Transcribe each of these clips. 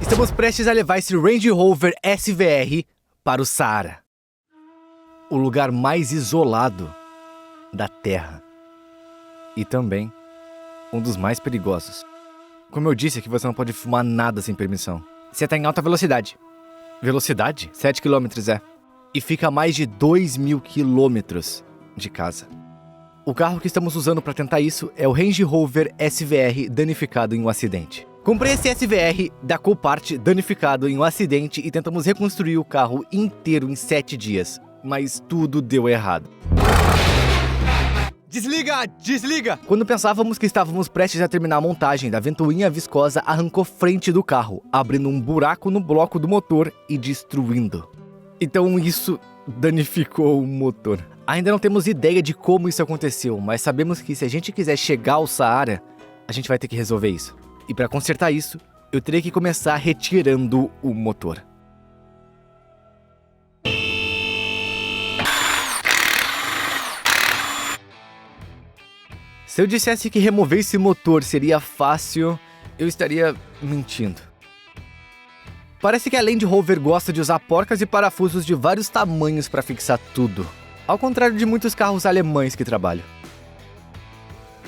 Estamos prestes a levar esse Range Rover SVR para o Saara, o lugar mais isolado da Terra e também um dos mais perigosos. Como eu disse, aqui você não pode filmar nada sem permissão. Você está em alta velocidade. Velocidade? 7 km E fica a mais de 2.000 quilômetros de casa. O carro que estamos usando para tentar isso é o Range Rover SVR danificado em um acidente. Comprei esse SVR da Copart danificado em um acidente e tentamos reconstruir o carro inteiro em 7 dias. Mas tudo deu errado. Desliga! Desliga! Quando pensávamos que estávamos prestes a terminar a montagem, da ventoinha viscosa arrancou frente do carro, abrindo um buraco no bloco do motor e destruindo. Então isso danificou o motor. Ainda não temos ideia de como isso aconteceu, mas sabemos que se a gente quiser chegar ao Saara, a gente vai ter que resolver isso. E para consertar isso, eu terei que começar retirando o motor. Se eu dissesse que remover esse motor seria fácil, eu estaria mentindo. Parece que a Land Rover gosta de usar porcas e parafusos de vários tamanhos para fixar tudo, ao contrário de muitos carros alemães que trabalho.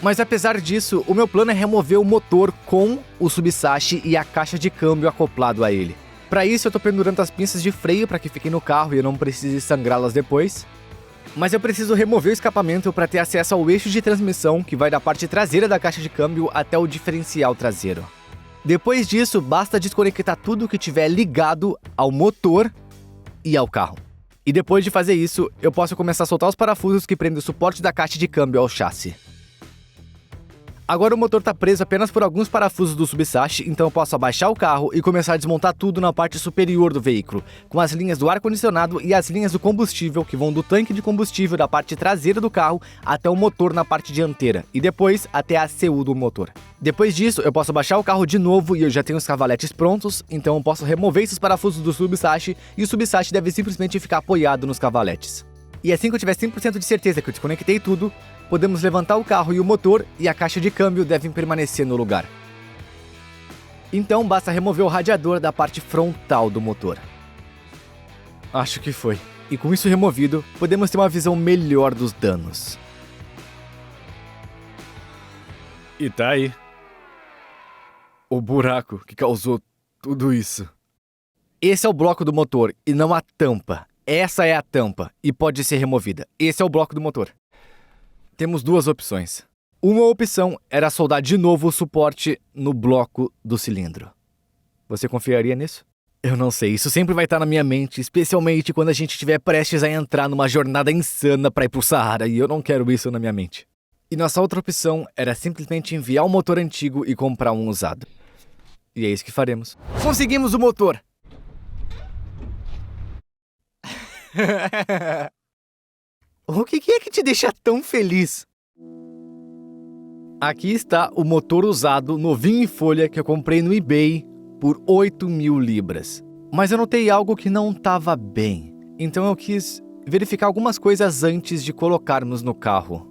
Mas apesar disso, o meu plano é remover o motor com o subsache e a caixa de câmbio acoplado a ele. Para isso eu tô pendurando as pinças de freio para que fiquem no carro e eu não precise sangrá-las depois. Mas eu preciso remover o escapamento para ter acesso ao eixo de transmissão que vai da parte traseira da caixa de câmbio até o diferencial traseiro. Depois disso, basta desconectar tudo que tiver ligado ao motor e ao carro. E depois de fazer isso, eu posso começar a soltar os parafusos que prendem o suporte da caixa de câmbio ao chassi. Agora o motor está preso apenas por alguns parafusos do subsache, então eu posso abaixar o carro e começar a desmontar tudo na parte superior do veículo, com as linhas do ar-condicionado e as linhas do combustível que vão do tanque de combustível da parte traseira do carro até o motor na parte dianteira, e depois até a ACU do motor. Depois disso, eu posso abaixar o carro de novo e eu já tenho os cavaletes prontos, então eu posso remover esses parafusos do subsache e o subsache deve simplesmente ficar apoiado nos cavaletes. E assim que eu tiver 100% de certeza que eu desconectei tudo, podemos levantar o carro e o motor e a caixa de câmbio devem permanecer no lugar. Então basta remover o radiador da parte frontal do motor. Acho que foi. E com isso removido, podemos ter uma visão melhor dos danos. E tá aí. O buraco que causou tudo isso. Esse é o bloco do motor e não a tampa. Essa é a tampa e pode ser removida. Esse é o bloco do motor. Temos duas opções. Uma opção era soldar de novo o suporte no bloco do cilindro. Você confiaria nisso? Eu não sei, isso sempre vai estar na minha mente, especialmente quando a gente estiver prestes a entrar numa jornada insana para ir pro Saara, e eu não quero isso na minha mente. E nossa outra opção era simplesmente enviar o motor antigo e comprar um usado. E é isso que faremos. Conseguimos o motor! O que é que te deixa tão feliz? Aqui está o motor usado novinho em folha que eu comprei no eBay por 8.000 libras. Mas eu notei algo que não estava bem. Então eu quis verificar algumas coisas antes de colocarmos no carro.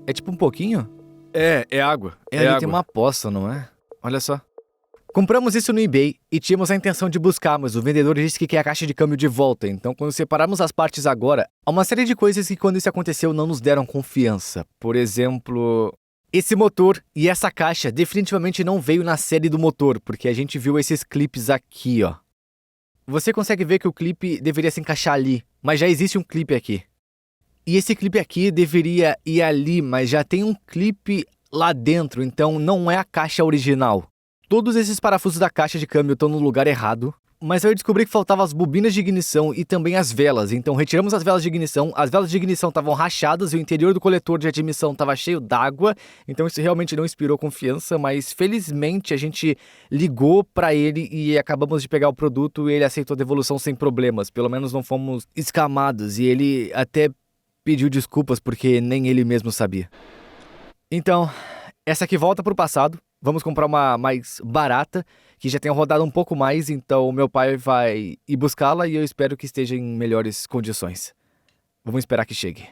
É tipo um pouquinho? É água. Ali água. Tem uma poça, não é? Olha só. Compramos isso no eBay e tínhamos a intenção de buscar, mas o vendedor disse que quer a caixa de câmbio de volta. Então, quando separarmos as partes agora, há uma série de coisas que quando isso aconteceu não nos deram confiança. Por exemplo, esse motor e essa caixa definitivamente não veio na série do motor, porque a gente viu esses clipes aqui, ó. Você consegue ver que o clipe deveria se encaixar ali, mas já existe um clipe aqui. E esse clipe aqui deveria ir ali, mas já tem um clipe lá dentro, então não é a caixa original. Todos esses parafusos da caixa de câmbio estão no lugar errado, mas eu descobri que faltavam as bobinas de ignição e também as velas, então retiramos as velas de ignição estavam rachadas e o interior do coletor de admissão estava cheio d'água, então isso realmente não inspirou confiança, mas felizmente a gente ligou para ele e acabamos de pegar o produto e ele aceitou a devolução sem problemas, pelo menos não fomos escamados e ele até pediu desculpas porque nem ele mesmo sabia. Então, essa aqui volta pro passado. Vamos comprar uma mais barata, que já tenha rodado um pouco mais, então meu pai vai ir buscá-la e eu espero que esteja em melhores condições. Vamos esperar que chegue.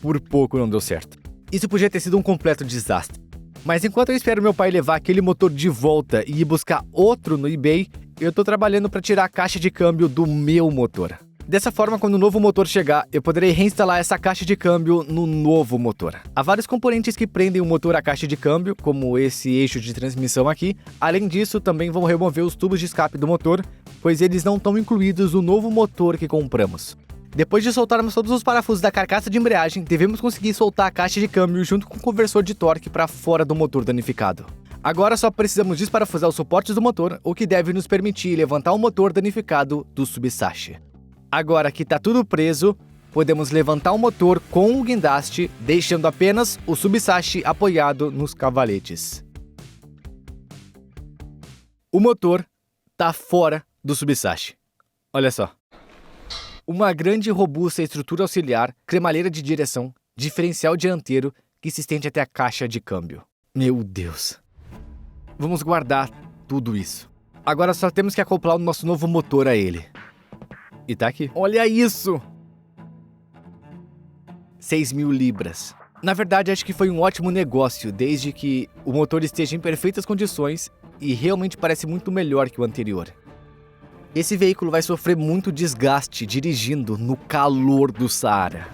Por pouco não deu certo. Isso podia ter sido um completo desastre. Mas enquanto eu espero meu pai levar aquele motor de volta e ir buscar outro no eBay, eu tô trabalhando para tirar a caixa de câmbio do meu motor. Dessa forma, quando o novo motor chegar, eu poderei reinstalar essa caixa de câmbio no novo motor. Há vários componentes que prendem o motor à caixa de câmbio, como esse eixo de transmissão aqui. Além disso, também vamos remover os tubos de escape do motor, pois eles não estão incluídos no novo motor que compramos. Depois de soltarmos todos os parafusos da carcaça de embreagem, devemos conseguir soltar a caixa de câmbio junto com o conversor de torque para fora do motor danificado. Agora só precisamos desparafusar os suportes do motor, o que deve nos permitir levantar o motor danificado do Subsashi. Agora que está tudo preso, podemos levantar o motor com o guindaste, deixando apenas o Subsashi apoiado nos cavaletes. O motor está fora do Subsashi. Olha só. Uma grande e robusta estrutura auxiliar, cremalheira de direção, diferencial dianteiro que se estende até a caixa de câmbio. Meu Deus. Vamos guardar tudo isso. Agora só temos que acoplar o nosso novo motor a ele. E tá aqui. Olha isso! 6.000 libras. Na verdade, acho que foi um ótimo negócio, desde que o motor esteja em perfeitas condições e realmente parece muito melhor que o anterior. Esse veículo vai sofrer muito desgaste dirigindo no calor do Saara.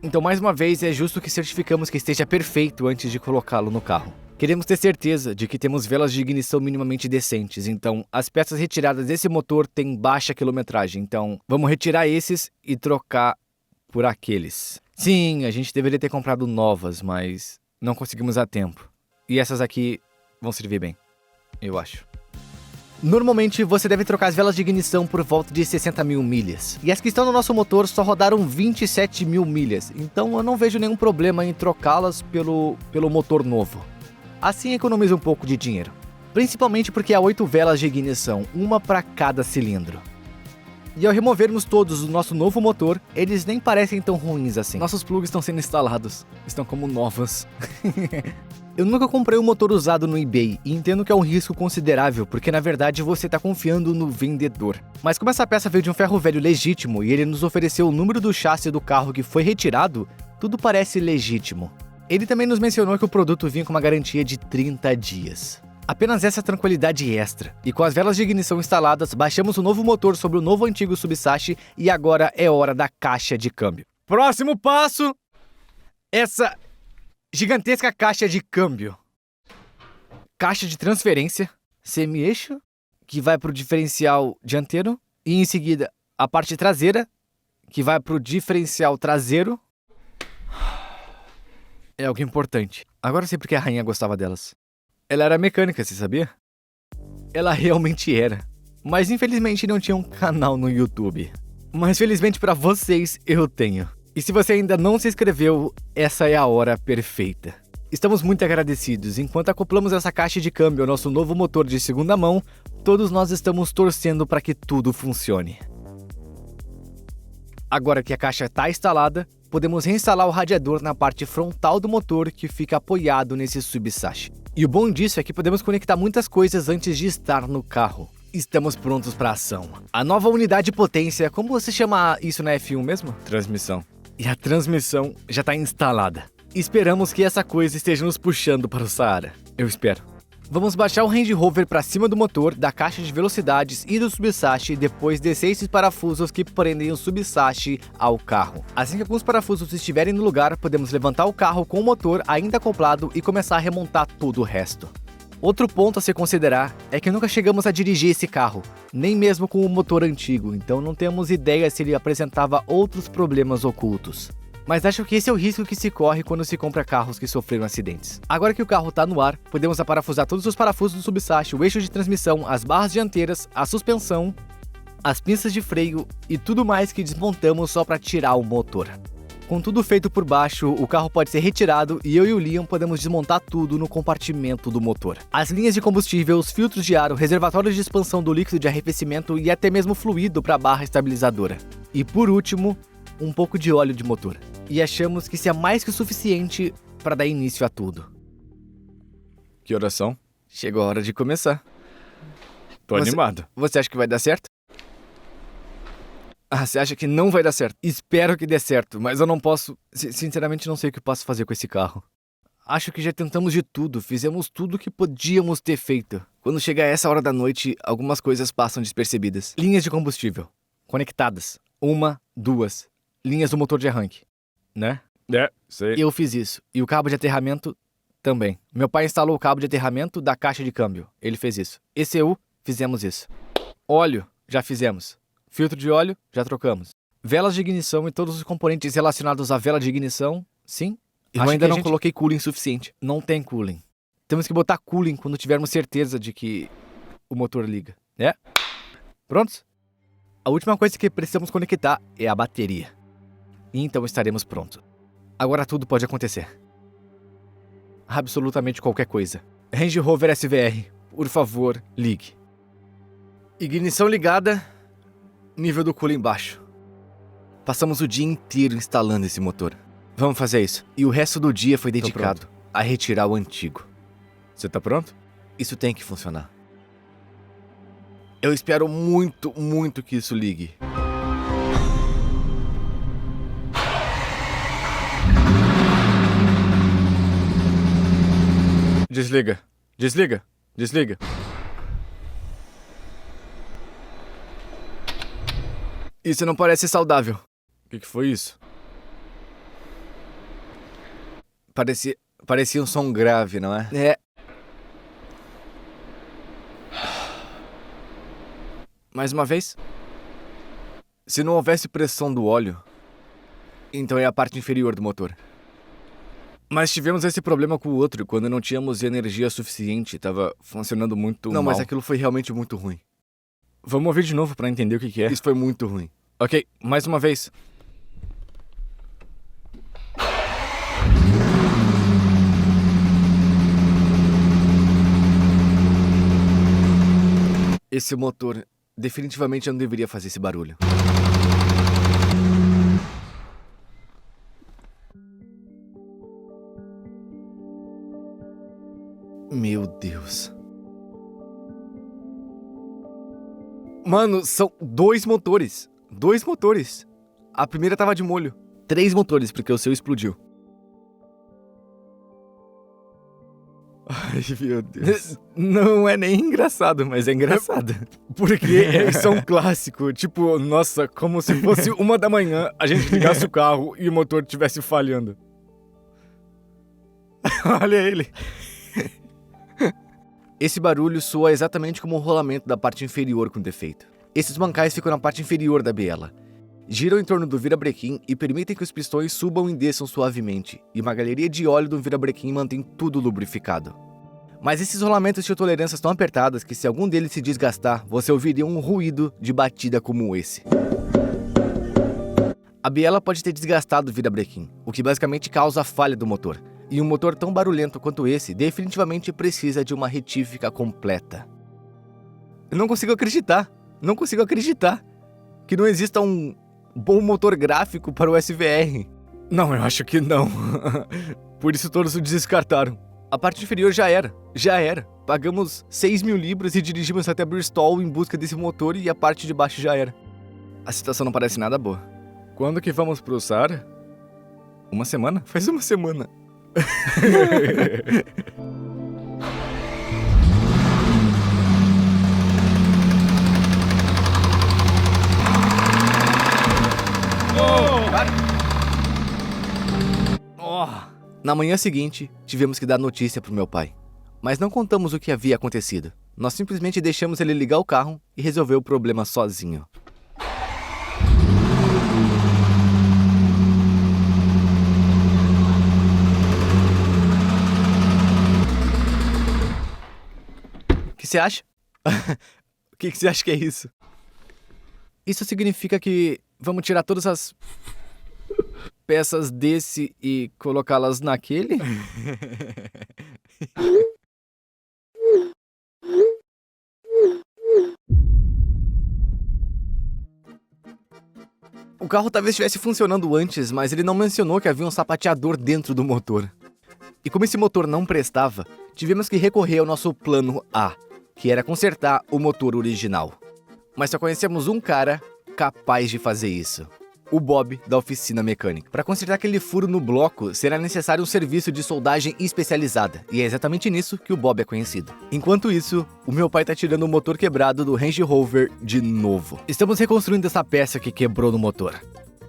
Então, mais uma vez, é justo que certificamos que esteja perfeito antes de colocá-lo no carro. Queremos ter certeza de que temos velas de ignição minimamente decentes, então as peças retiradas desse motor têm baixa quilometragem, então vamos retirar esses e trocar por aqueles. Sim, a gente deveria ter comprado novas, mas não conseguimos a tempo. E essas aqui vão servir bem, eu acho. Normalmente você deve trocar as velas de ignição por volta de 60.000 milhas. E as que estão no nosso motor só rodaram 27.000 milhas, então eu não vejo nenhum problema em trocá-las pelo motor novo. Assim economiza um pouco de dinheiro, principalmente porque há 8 velas de ignição, uma para cada cilindro. E ao removermos todos o nosso novo motor, eles nem parecem tão ruins assim. Nossos plugs estão sendo instalados, estão como novos. Eu nunca comprei um motor usado no eBay e entendo que é um risco considerável, porque na verdade você está confiando no vendedor. Mas como essa peça veio de um ferro velho legítimo e ele nos ofereceu o número do chassi do carro que foi retirado, tudo parece legítimo. Ele também nos mencionou que o produto vinha com uma garantia de 30 dias. Apenas essa tranquilidade extra. E com as velas de ignição instaladas, baixamos o novo motor sobre o novo antigo Subsashi e agora é hora da caixa de câmbio. Próximo passo! Essa gigantesca caixa de câmbio. Caixa de transferência, semi-eixo, que vai para o diferencial dianteiro. E em seguida, a parte traseira, que vai para o diferencial traseiro. É algo importante. Agora eu sei porque a rainha gostava delas. Ela era mecânica, você sabia? Ela realmente era. Mas infelizmente não tinha um canal no YouTube. Mas felizmente para vocês eu tenho. E se você ainda não se inscreveu, essa é a hora perfeita. Estamos muito agradecidos. Enquanto acoplamos essa caixa de câmbio ao nosso novo motor de segunda mão, todos nós estamos torcendo para que tudo funcione. Agora que a caixa está instalada, podemos reinstalar o radiador na parte frontal do motor que fica apoiado nesse Subsashi. E o bom disso é que podemos conectar muitas coisas antes de estar no carro. Estamos prontos para a ação. A nova unidade de potência, como você chama isso na F1 mesmo? Transmissão. E a transmissão já está instalada. Esperamos que essa coisa esteja nos puxando para o Saara. Eu espero. Vamos baixar o Range Rover para cima do motor, da caixa de velocidades e do Subsashi e depois descer esses parafusos que prendem o Subsashi ao carro. Assim que alguns parafusos estiverem no lugar, podemos levantar o carro com o motor ainda acoplado e começar a remontar todo o resto. Outro ponto a se considerar é que nunca chegamos a dirigir esse carro, nem mesmo com o motor antigo, então não temos ideia se ele apresentava outros problemas ocultos. Mas acho que esse é o risco que se corre quando se compra carros que sofreram acidentes. Agora que o carro está no ar, podemos aparafusar todos os parafusos do Subsashi, o eixo de transmissão, as barras dianteiras, a suspensão, as pinças de freio e tudo mais que desmontamos só para tirar o motor. Com tudo feito por baixo, o carro pode ser retirado e eu e o Liam podemos desmontar tudo no compartimento do motor. As linhas de combustível, os filtros de ar, o reservatório de expansão do líquido de arrefecimento e até mesmo fluido para a barra estabilizadora. E por último, um pouco de óleo de motor. E achamos que isso é mais que o suficiente para dar início a tudo. Que oração? Chegou a hora de começar. Tô animado. Você acha que vai dar certo? Ah, você acha que não vai dar certo? Espero que dê certo, mas eu não posso... Sinceramente, não sei o que eu posso fazer com esse carro. Acho que já tentamos de tudo, fizemos tudo o que podíamos ter feito. Quando chega essa hora da noite, algumas coisas passam despercebidas. Linhas de combustível, conectadas. 1, 2. Linhas do motor de arranque, né? Sei. Eu fiz isso. E o cabo de aterramento também. Meu pai instalou o cabo de aterramento da caixa de câmbio. Ele fez isso. ECU, fizemos isso. Óleo, já fizemos. Filtro de óleo, já trocamos. Velas de ignição e todos os componentes relacionados à vela de ignição, sim. Eu ainda não coloquei cooling suficiente. Não tem cooling. Temos que botar cooling quando tivermos certeza de que o motor liga. Prontos? A última coisa que precisamos conectar é a bateria. E então estaremos prontos. Agora tudo pode acontecer. Absolutamente qualquer coisa. Range Rover SVR, por favor, ligue. Ignição ligada, nível do cooling baixo. Passamos o dia inteiro instalando esse motor. Vamos fazer isso. E o resto do dia foi dedicado a retirar o antigo. Você tá pronto? Isso tem que funcionar. Eu espero muito, muito que isso ligue. Desliga. Desliga. Desliga. Isso não parece saudável. O que foi isso? Parecia um som grave, não é? É. Mais uma vez. Se não houvesse pressão do óleo, então é a parte inferior do motor. Mas tivemos esse problema com o outro, quando não tínhamos energia suficiente, tava funcionando muito mal. Não, mas aquilo foi realmente muito ruim. Vamos ouvir de novo pra entender o que é. Isso foi muito ruim. Ok, mais uma vez. Esse motor definitivamente não deveria fazer esse barulho. Meu Deus. Mano, são 2 motores. 2 motores. A primeira tava de molho. 3 motores, porque o seu explodiu. Ai, meu Deus. Não é nem engraçado, mas é engraçado. Porque isso é um clássico. Tipo, nossa, como se fosse 1 da manhã, a gente ligasse o carro e o motor estivesse falhando. Olha ele. Esse barulho soa exatamente como o rolamento da parte inferior com defeito. Esses bancais ficam na parte inferior da biela. Giram em torno do virabrequim e permitem que os pistões subam e desçam suavemente, e uma galeria de óleo do virabrequim mantém tudo lubrificado. Mas esses rolamentos tinham tolerâncias tão apertadas que se algum deles se desgastar, você ouviria um ruído de batida como esse. A biela pode ter desgastado o virabrequim, o que basicamente causa a falha do motor. E um motor tão barulhento quanto esse definitivamente precisa de uma retífica completa. Eu não consigo acreditar que não exista um bom motor gráfico para o SVR. Não, eu acho que não. Por isso todos o descartaram. A parte inferior já era. Pagamos 6.000 libras e dirigimos até Bristol em busca desse motor e a parte de baixo já era. A situação não parece nada boa. Quando que vamos pro Saara? 1 semana? Faz 1 semana. Na manhã seguinte, tivemos que dar notícia pro meu pai. Mas não contamos o que havia acontecido. Nós simplesmente deixamos ele ligar o carro e resolver o problema sozinho. O que você acha? O que você acha que é isso? Isso significa que vamos tirar todas as peças desse e colocá-las naquele? O carro talvez estivesse funcionando antes, mas ele não mencionou que havia um sapateador dentro do motor. E como esse motor não prestava, tivemos que recorrer ao nosso plano A, que era consertar o motor original. Mas só conhecemos um cara capaz de fazer isso. o Bob da oficina mecânica. Para consertar aquele furo no bloco, será necessário um serviço de soldagem especializada, e é exatamente nisso que o Bob é conhecido. Enquanto isso, o meu pai tá tirando o motor quebrado do Range Rover de novo. Estamos reconstruindo essa peça que quebrou no motor.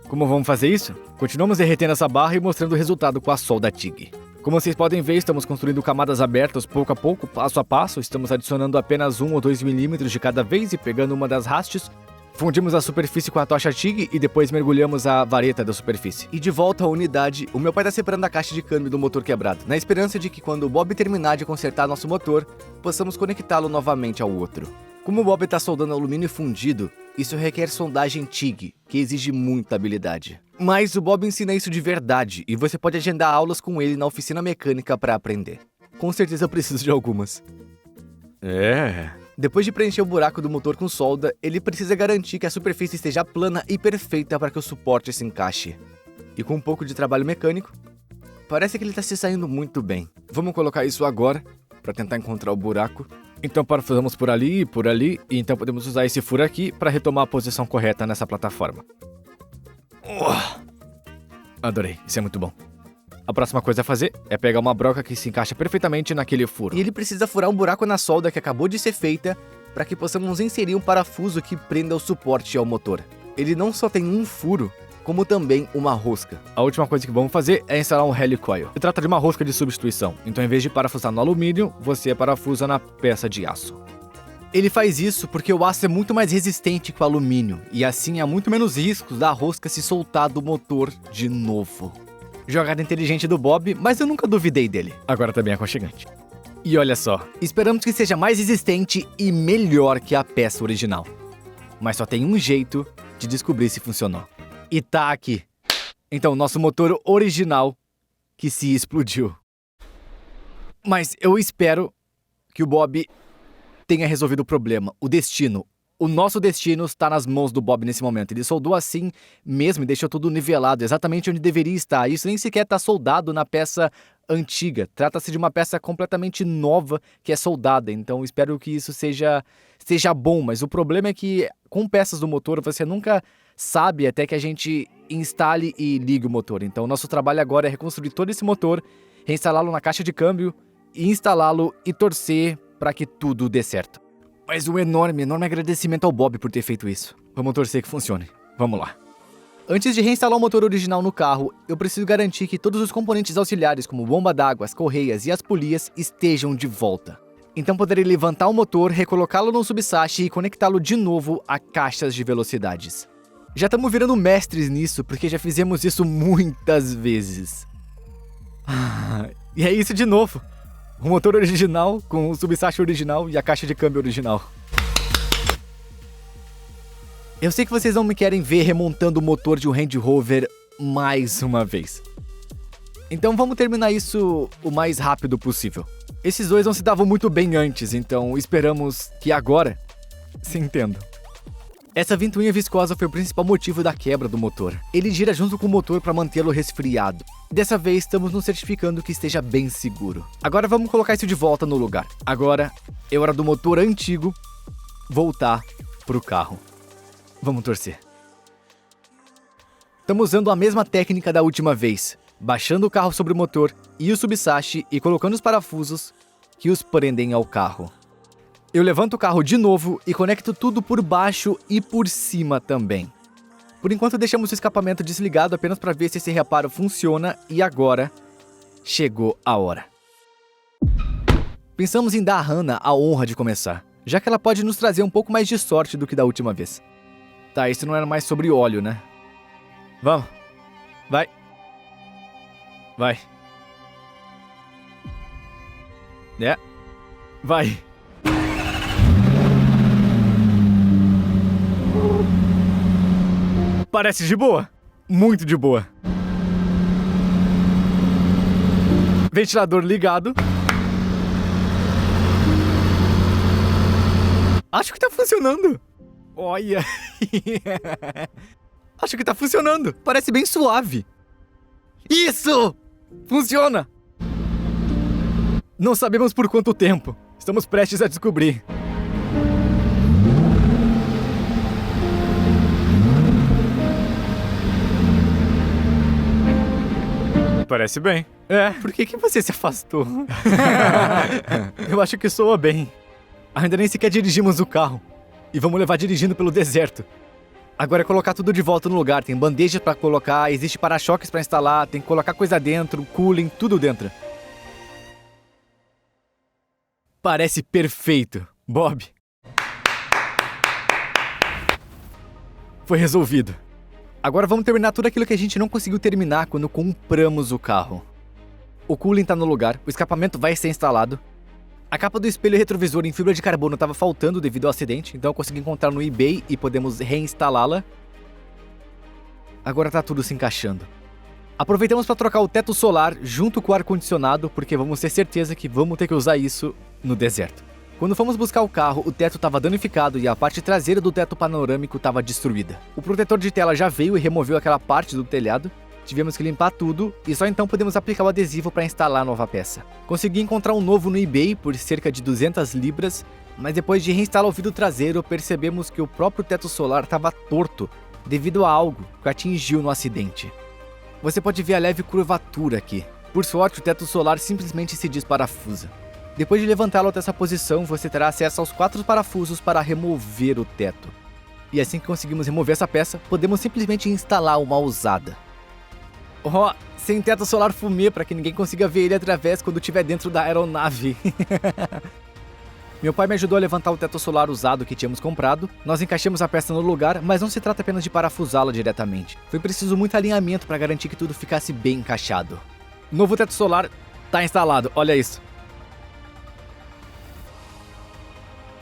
Como vamos fazer isso? Continuamos derretendo essa barra e mostrando o resultado com a solda TIG. Como vocês podem ver, estamos construindo camadas abertas pouco a pouco, passo a passo. Estamos adicionando apenas 1 ou 2 milímetros de cada vez e pegando uma das hastes. Fundimos a superfície com a tocha TIG e depois mergulhamos a vareta da superfície. E de volta à unidade, o meu pai está separando a caixa de câmbio do motor quebrado, na esperança de que quando o Bob terminar de consertar nosso motor, possamos conectá-lo novamente ao outro. Como o Bob está soldando alumínio fundido, isso requer sondagem TIG, que exige muita habilidade. Mas o Bob ensina isso de verdade, e você pode agendar aulas com ele na oficina mecânica para aprender. Com certeza eu preciso de algumas. Depois de preencher o buraco do motor com solda, ele precisa garantir que a superfície esteja plana e perfeita para que o suporte se encaixe. E com um pouco de trabalho mecânico, parece que ele está se saindo muito bem. Vamos colocar isso agora, para tentar encontrar o buraco. Então parafusamos por ali, e então podemos usar esse furo aqui para retomar a posição correta nessa plataforma. Adorei, isso é muito bom. A próxima coisa a fazer é pegar uma broca que se encaixa perfeitamente naquele furo. E ele precisa furar um buraco na solda que acabou de ser feita para que possamos inserir um parafuso que prenda o suporte ao motor. Ele não só tem um furo, como também uma rosca. A última coisa que vamos fazer é instalar um helicoil. Se trata de uma rosca de substituição, então em vez de parafusar no alumínio, você parafusa na peça de aço. Ele faz isso porque o aço é muito mais resistente que o alumínio, e assim há muito menos riscos da rosca se soltar do motor de novo. Jogada inteligente do Bob, mas eu nunca duvidei dele. Agora também é aconchegante. E olha só, esperamos que seja mais resistente e melhor que a peça original. Mas só tem um jeito de descobrir se funcionou. E tá aqui. Então, nosso motor original que se explodiu. Mas eu espero que o Bob tenha resolvido o problema, o destino. O nosso destino está nas mãos do Bob nesse momento. Ele soldou assim mesmo e deixou tudo nivelado, exatamente onde deveria estar. Isso nem sequer está soldado na peça antiga. Trata-se de uma peça completamente nova que é soldada. Então espero que isso seja bom. Mas o problema é que com peças do motor você nunca sabe até que a gente instale e ligue o motor. Então nosso trabalho agora é reconstruir todo esse motor, reinstalá-lo na caixa de câmbio, e instalá-lo e torcer para que tudo dê certo. Mas um enorme agradecimento ao Bob por ter feito isso. Vamos torcer que funcione. Vamos lá. Antes de reinstalar o motor original no carro, eu preciso garantir que todos os componentes auxiliares, como bomba d'água, as correias e as polias, estejam de volta. Então poderei levantar o motor, recolocá-lo no subsache e conectá-lo de novo a caixas de velocidades. Já estamos virando mestres nisso, porque já fizemos isso muitas vezes. E é isso de novo. O motor original com o subsache original e a caixa de câmbio original. Eu sei que vocês não me querem ver remontando o motor de um Range Rover mais uma vez. Então vamos terminar isso o mais rápido possível. Esses dois não se davam muito bem antes, então esperamos que agora se entendam. Essa ventoinha viscosa foi o principal motivo da quebra do motor. Ele gira junto com o motor para mantê-lo resfriado. Dessa vez estamos nos certificando que esteja bem seguro. Agora vamos colocar isso de volta no lugar. Agora é hora do motor antigo voltar pro carro. Vamos torcer. Estamos usando a mesma técnica da última vez, baixando o carro sobre o motor e o subsache e colocando os parafusos que os prendem ao carro. Eu levanto o carro de novo e conecto tudo por baixo e por cima também. Por enquanto deixamos o escapamento desligado apenas para ver se esse reparo funciona e agora chegou a hora. Pensamos em dar a Hannah a honra de começar, já que ela pode nos trazer um pouco mais de sorte do que da última vez. Tá, isso não era mais sobre óleo, né? Vamos. Vai. Vai. Vai. Parece de boa. Muito de boa. Ventilador ligado. Acho que tá funcionando. Olha. Acho que tá funcionando. Parece bem suave. Isso! Funciona! Não sabemos por quanto tempo. Estamos prestes a descobrir. Parece bem. Por que você se afastou? Eu acho que soa bem. Ainda nem sequer dirigimos o carro. E vamos levar dirigindo pelo deserto. Agora é colocar tudo de volta no lugar. Tem bandeja pra colocar, existe para-choques pra instalar, tem que colocar coisa dentro, cooling, tudo dentro. Parece perfeito, Bob. Foi resolvido. Agora vamos terminar tudo aquilo que a gente não conseguiu terminar quando compramos o carro. O cooling tá no lugar, o escapamento vai ser instalado. A capa do espelho retrovisor em fibra de carbono estava faltando devido ao acidente, então eu consegui encontrar no eBay e podemos reinstalá-la. Agora tá tudo se encaixando. Aproveitamos para trocar o teto solar junto com o ar-condicionado, porque vamos ter certeza que vamos ter que usar isso no deserto. Quando fomos buscar o carro, o teto estava danificado e a parte traseira do teto panorâmico estava destruída. O protetor de tela já veio e removeu aquela parte do telhado. Tivemos que limpar tudo e só então podemos aplicar o adesivo para instalar a nova peça. Consegui encontrar um novo no eBay por cerca de 200 libras, mas depois de reinstalar o vidro traseiro, percebemos que o próprio teto solar estava torto devido a algo que atingiu no acidente. Você pode ver a leve curvatura aqui. Por sorte, o teto solar simplesmente se desparafusa. Depois de levantá-lo até essa posição, você terá acesso aos 4 parafusos para remover o teto. E assim que conseguimos remover essa peça, podemos simplesmente instalar uma usada. Sem teto solar fumê para que ninguém consiga ver ele através quando estiver dentro da aeronave. Meu pai me ajudou a levantar o teto solar usado que tínhamos comprado. Nós encaixamos a peça no lugar, mas não se trata apenas de parafusá-la diretamente. Foi preciso muito alinhamento para garantir que tudo ficasse bem encaixado. Novo teto solar está instalado, olha isso.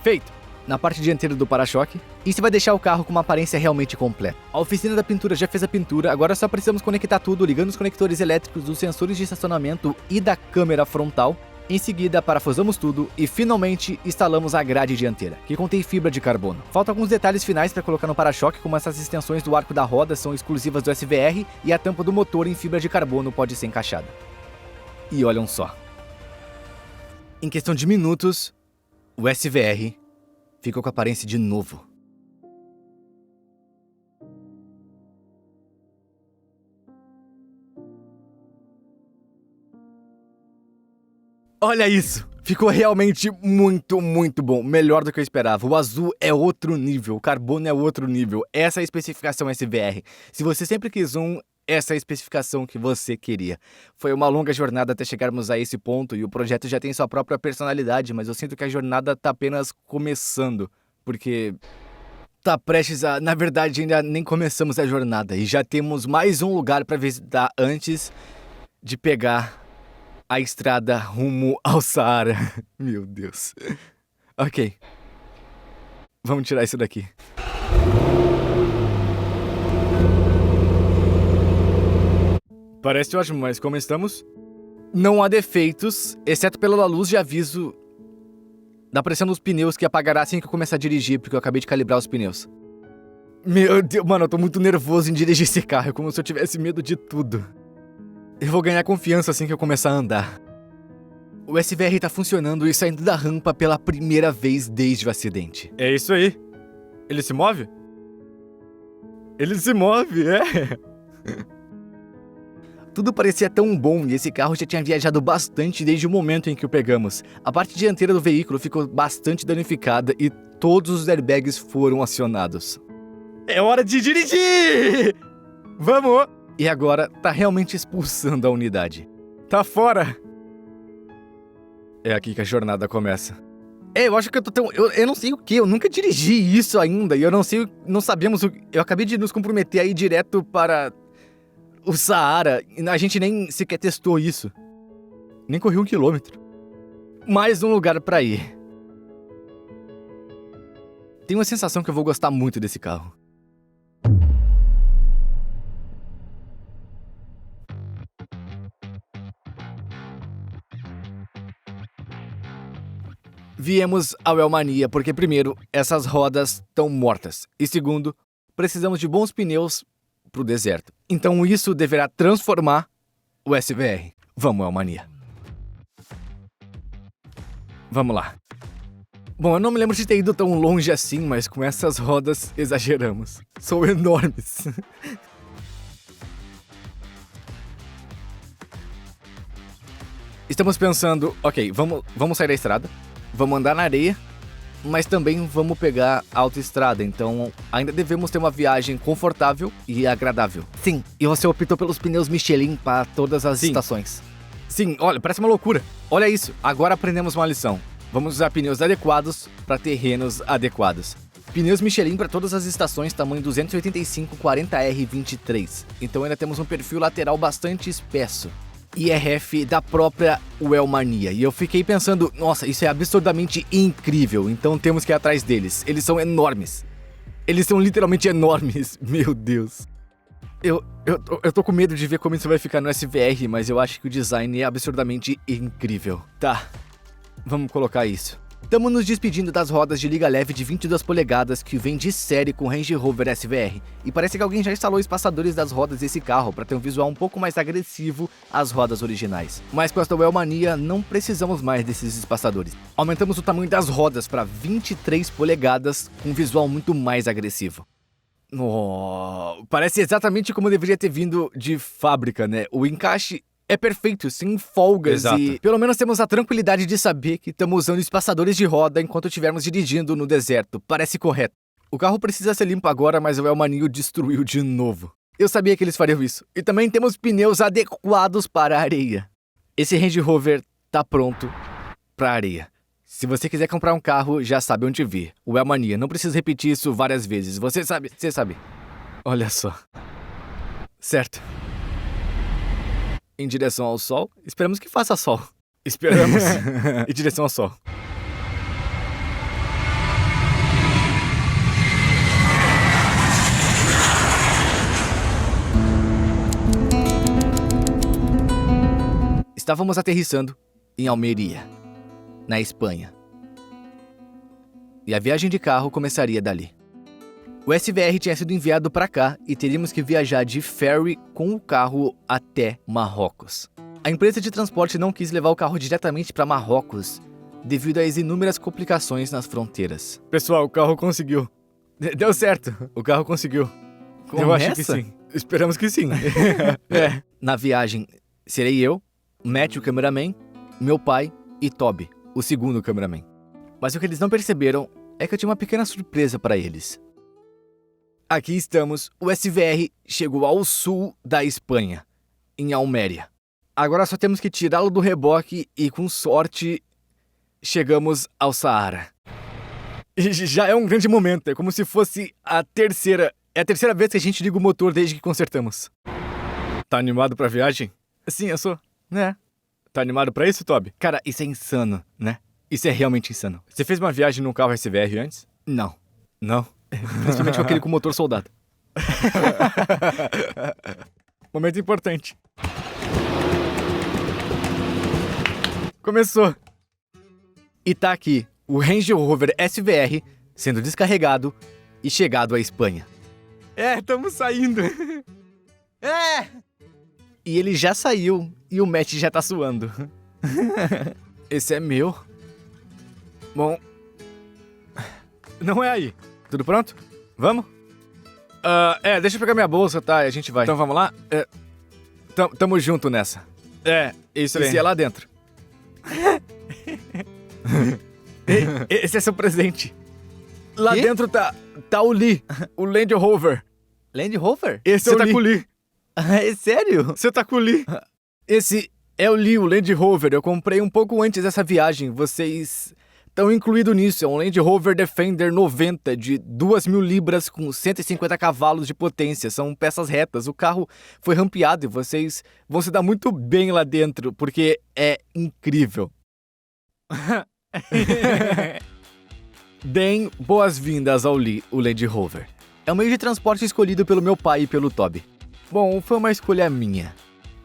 Feito! Na parte dianteira do para-choque, isso vai deixar o carro com uma aparência realmente completa. A oficina da pintura já fez a pintura, agora só precisamos conectar tudo ligando os conectores elétricos dos sensores de estacionamento e da câmera frontal. Em seguida, parafusamos tudo e finalmente instalamos a grade dianteira, que contém fibra de carbono. Faltam alguns detalhes finais para colocar no para-choque, como essas extensões do arco da roda são exclusivas do SVR e a tampa do motor em fibra de carbono pode ser encaixada. E olham só. Em questão de minutos, o SVR ficou com a aparência de novo. Olha isso! Ficou realmente muito, muito bom. Melhor do que eu esperava. O azul é outro nível, o carbono é outro nível. Essa é a especificação SVR. Se você sempre quis um, essa é a especificação que você queria. Foi uma longa jornada até chegarmos a esse ponto e o projeto já tem sua própria personalidade, mas eu sinto que a jornada tá apenas começando, porque tá prestes a... Na verdade, ainda nem começamos a jornada e já temos mais um lugar para visitar antes de pegar a estrada rumo ao Saara. Meu Deus. Ok. Vamos tirar isso daqui. Parece ótimo, mas como estamos? Não há defeitos, exceto pela luz de aviso da pressão dos pneus que apagará assim que eu começar a dirigir, porque eu acabei de calibrar os pneus. Meu Deus, mano, eu tô muito nervoso em dirigir esse carro, é como se eu tivesse medo de tudo. Eu vou ganhar confiança assim que eu começar a andar. O SVR tá funcionando e saindo da rampa pela primeira vez desde o acidente. É isso aí. Ele se move? Ele se move, é. Tudo parecia tão bom e esse carro já tinha viajado bastante desde o momento em que o pegamos. A parte dianteira do veículo ficou bastante danificada e todos os airbags foram acionados. É hora de dirigir! Vamos! E agora tá realmente expulsando a unidade. Tá fora! É aqui que a jornada começa. Eu acho que eu tô tão... Eu não sei o que, eu nunca dirigi isso ainda e eu não sei, não sabemos o... Eu acabei de nos comprometer a ir direto para o Saara. A gente nem sequer testou isso. Nem corri 1 quilômetro. Mais um lugar pra ir. Tenho uma sensação que eu vou gostar muito desse carro. Viemos ao Elmania porque, primeiro, essas rodas estão mortas. E segundo, precisamos de bons pneus pro deserto. Então isso deverá transformar o SVR. Vamos, Elmania. Vamos lá. Bom, eu não me lembro de ter ido tão longe assim, mas com essas rodas exageramos. São enormes. Estamos pensando, ok, vamos sair da estrada, vamos andar na areia, mas também vamos pegar a autoestrada, então ainda devemos ter uma viagem confortável e agradável. Sim, e você optou pelos pneus Michelin para todas as estações. Sim, olha, parece uma loucura. Olha isso, agora aprendemos uma lição. Vamos usar pneus adequados para terrenos adequados. Pneus Michelin para todas as estações, tamanho 285 40R23. Então ainda temos um perfil lateral bastante espesso. IRF da própria Wellmania. E eu fiquei pensando, nossa, isso é absurdamente incrível, então temos que ir atrás deles. Eles são enormes. Eles são literalmente enormes. Meu Deus. Eu tô com medo de ver como isso vai ficar no SVR, mas eu acho que o design é absurdamente incrível. Tá, vamos colocar isso. Estamos nos despedindo das rodas de liga leve de 22 polegadas que vem de série com Range Rover SVR. E parece que alguém já instalou espaçadores das rodas desse carro para ter um visual um pouco mais agressivo às rodas originais. Mas com esta Wellmania não precisamos mais desses espaçadores. Aumentamos o tamanho das rodas para 23 polegadas com um visual muito mais agressivo. Oh, parece exatamente como deveria ter vindo de fábrica, né? O encaixe é perfeito, sem folgas. Exato. E pelo menos temos a tranquilidade de saber que estamos usando espaçadores de roda enquanto estivermos dirigindo no deserto. Parece correto. O carro precisa ser limpo agora, mas o Wellmania o destruiu de novo. Eu sabia que eles fariam isso. E também temos pneus adequados para a areia. Esse Range Rover tá pronto para areia. Se você quiser comprar um carro, já sabe onde vir. O Wellmania, não precisa repetir isso várias vezes. Você sabe. Olha só. Certo. Em direção ao sol, esperamos que faça sol. Esperamos. Em direção ao sol. Estávamos aterrissando em Almeria, na Espanha. E a viagem de carro começaria dali. O SVR tinha sido enviado para cá e teríamos que viajar de ferry com o carro até Marrocos. A empresa de transporte não quis levar o carro diretamente para Marrocos devido às inúmeras complicações nas fronteiras. Pessoal, o carro conseguiu. Deu certo, o carro conseguiu. Eu acho que sim. Esperamos que sim. Na viagem, serei eu, Matt, o cameraman, meu pai e Toby, o segundo cameraman. Mas o que eles não perceberam é que eu tinha uma pequena surpresa para eles. Aqui estamos, o SVR chegou ao sul da Espanha, em Alméria. Agora só temos que tirá-lo do reboque e, com sorte, chegamos ao Saara. E já é um grande momento, é como se fosse a terceira vez que a gente liga o motor desde que consertamos. Tá animado pra viagem? Sim, eu sou. Né? Tá animado pra isso, Toby? Cara, isso é insano, né? Isso é realmente insano. Você fez uma viagem num carro SVR antes? Não. Não? Principalmente aquele com motor soldado. Momento importante. Começou. E tá aqui, o Range Rover SVR sendo descarregado e chegado à Espanha. Estamos saindo. E ele já saiu e o Matt já tá suando. Esse é meu. Bom, não é aí. Tudo pronto? Vamos? Deixa eu pegar minha bolsa, tá? E a gente vai. Então vamos lá? Tamo junto nessa. Isso aí. Esse é lá dentro. Esse é seu presente. Lá dentro tá o Lee, o Land Rover. Land Rover? Esse é o Lee. É sério? Você tá com o Lee. Esse é o Lee, o Land Rover. Eu comprei um pouco antes dessa viagem. Vocês estão incluídos nisso. É um Land Rover Defender 90 de 2.000 libras com 150 cavalos de potência. São peças retas. O carro foi rampeado e vocês vão se dar muito bem lá dentro, porque é incrível. Deem boas-vindas ao Lee, o Land Rover. É o meio de transporte escolhido pelo meu pai e pelo Toby. Bom, foi uma escolha minha.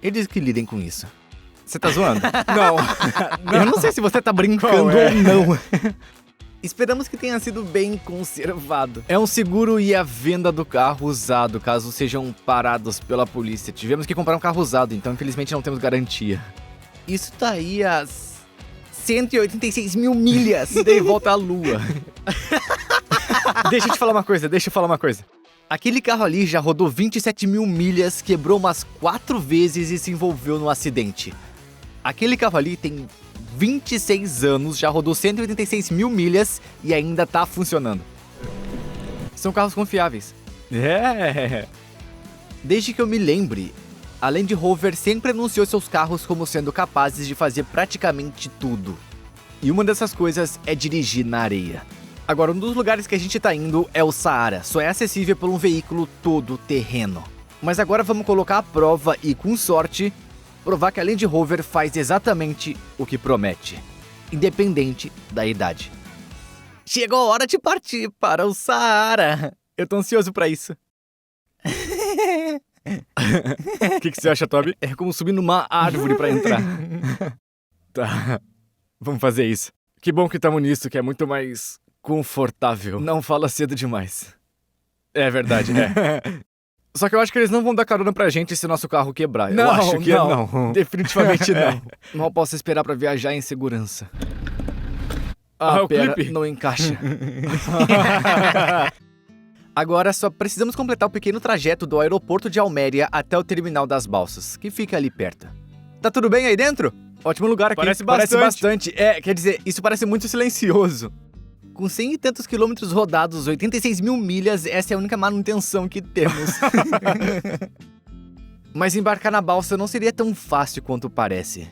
Eles que lidem com isso. Você tá zoando? Não. Eu não sei se você tá brincando ou não. Esperamos que tenha sido bem conservado. É um seguro e a venda do carro usado, caso sejam parados pela polícia. Tivemos que comprar um carro usado, então infelizmente não temos garantia. Isso tá aí a 186 mil milhas de volta à lua. Deixa eu falar uma coisa. Aquele carro ali já rodou 27 mil milhas, quebrou umas 4 vezes e se envolveu no acidente. Aquele carro ali tem 26 anos, já rodou 186 mil milhas e ainda tá funcionando. São carros confiáveis. Desde que eu me lembre, a Land Rover sempre anunciou seus carros como sendo capazes de fazer praticamente tudo. E uma dessas coisas é dirigir na areia. Agora, um dos lugares que a gente tá indo é o Saara, só é acessível por um veículo todo terreno. Mas agora vamos colocar à prova e, com sorte, provar que a Land Rover faz exatamente o que promete, independente da idade. Chegou a hora de partir para o Saara. Eu tô ansioso pra isso. O que você acha, Toby? É como subir numa árvore pra entrar. Tá, vamos fazer isso. Que bom que estamos nisso, que é muito mais confortável. Não fala cedo demais. É verdade, Só que eu acho que eles não vão dar carona pra gente se nosso carro quebrar. Não, eu acho que não. Definitivamente não. Mal posso esperar pra viajar em segurança. O pera, clipe. não encaixa. Agora só precisamos completar o pequeno trajeto do aeroporto de Alméria até o terminal das balsas, que fica ali perto. Tá tudo bem aí dentro? Ótimo lugar aqui. Parece bastante. Quer dizer, isso parece muito silencioso. Com 100 e tantos quilômetros rodados, 86 mil milhas, essa é a única manutenção que temos. Mas embarcar na balsa não seria tão fácil quanto parece.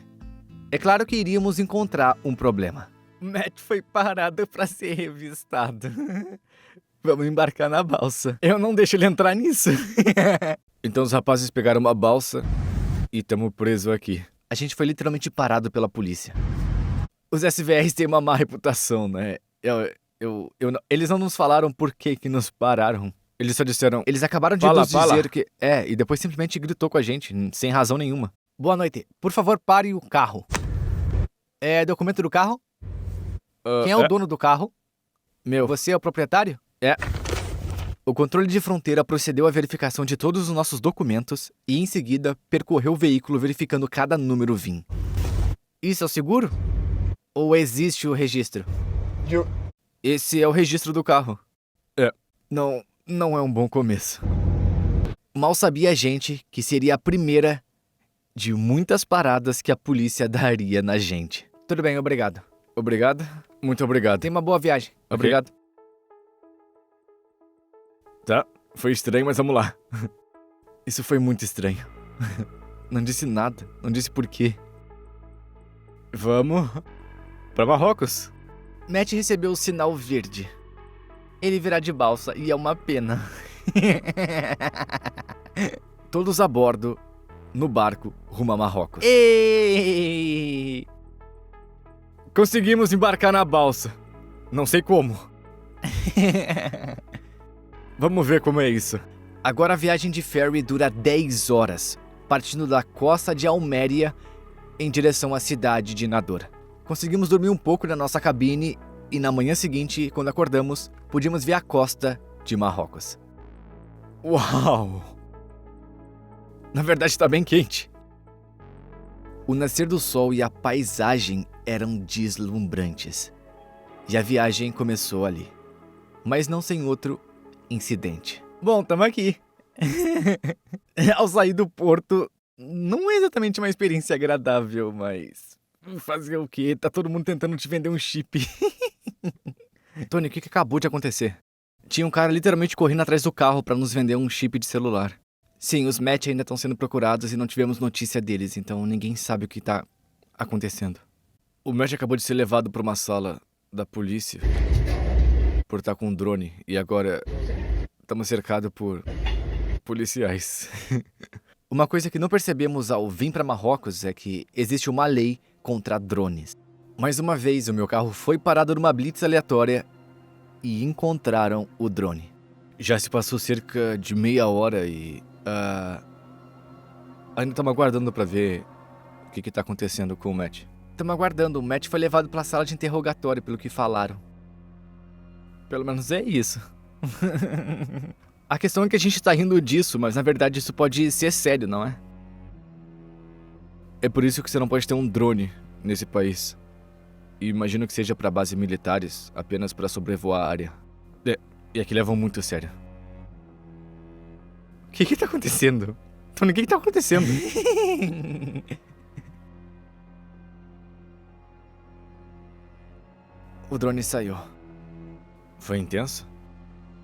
É claro que iríamos encontrar um problema. Matt foi parado pra ser revistado. Vamos embarcar na balsa. Eu não deixo ele entrar nisso. Então os rapazes pegaram uma balsa e estamos presos aqui. A gente foi literalmente parado pela polícia. Os SVRs têm uma má reputação, né? Eles não nos falaram por que nos pararam. Eles só disseram... Eles acabaram de nos dizer que... e depois simplesmente gritou com a gente, sem razão nenhuma. Boa noite. Por favor, pare o carro. É documento do carro? Quem é o dono do carro? Meu. Você é o proprietário? É. O controle de fronteira procedeu à verificação de todos os nossos documentos e, em seguida, percorreu o veículo verificando cada número VIN. Isso é o seguro? Ou existe o registro? Esse é o registro do carro. Não é um bom começo. Mal sabia a gente que seria a primeira de muitas paradas que a polícia daria na gente. Tudo bem, obrigado. Obrigado? Muito obrigado. Tenha uma boa viagem. Okay. Obrigado. Tá, foi estranho, mas vamos lá. Isso foi muito estranho. Não disse nada, não disse por quê. Vamos pra Marrocos. Matt recebeu o sinal verde. Ele virá de balsa e é uma pena. Todos a bordo, no barco, rumo a Marrocos. Ei! Conseguimos embarcar na balsa. Não sei como. Vamos ver como é isso. Agora a viagem de ferry dura 10 horas, partindo da costa de Alméria em direção à cidade de Nador. Conseguimos dormir um pouco na nossa cabine e na manhã seguinte, quando acordamos, podíamos ver a costa de Marrocos. Uau! Na verdade está bem quente. O nascer do sol e a paisagem eram deslumbrantes. E a viagem começou ali. Mas não sem outro incidente. Bom, tamo aqui. Ao sair do porto, não é exatamente uma experiência agradável, mas... fazer o quê? Tá todo mundo tentando te vender um chip. Tony, o que acabou de acontecer? Tinha um cara literalmente correndo atrás do carro pra nos vender um chip de celular. Sim, os Matt ainda estão sendo procurados e não tivemos notícia deles, então ninguém sabe o que tá acontecendo. O Matt acabou de ser levado pra uma sala da polícia por estar com um drone e agora estamos cercados por policiais. Uma coisa que não percebemos ao vir para Marrocos é que existe uma lei contra drones. Mais uma vez, o meu carro foi parado numa blitz aleatória e encontraram o drone. Já se passou cerca de meia hora e... ainda estamos aguardando para ver o que tá acontecendo com o Matt. Estamos aguardando. O Matt foi levado para a sala de interrogatório, pelo que falaram. Pelo menos é isso. A questão é que a gente tá rindo disso, mas na verdade isso pode ser sério, não é? É por isso que você não pode ter um drone nesse país. E imagino que seja para bases militares, apenas para sobrevoar a área. E aqui levam muito a sério. O que tá acontecendo? Tony, o que tá acontecendo? o drone saiu. Foi intenso?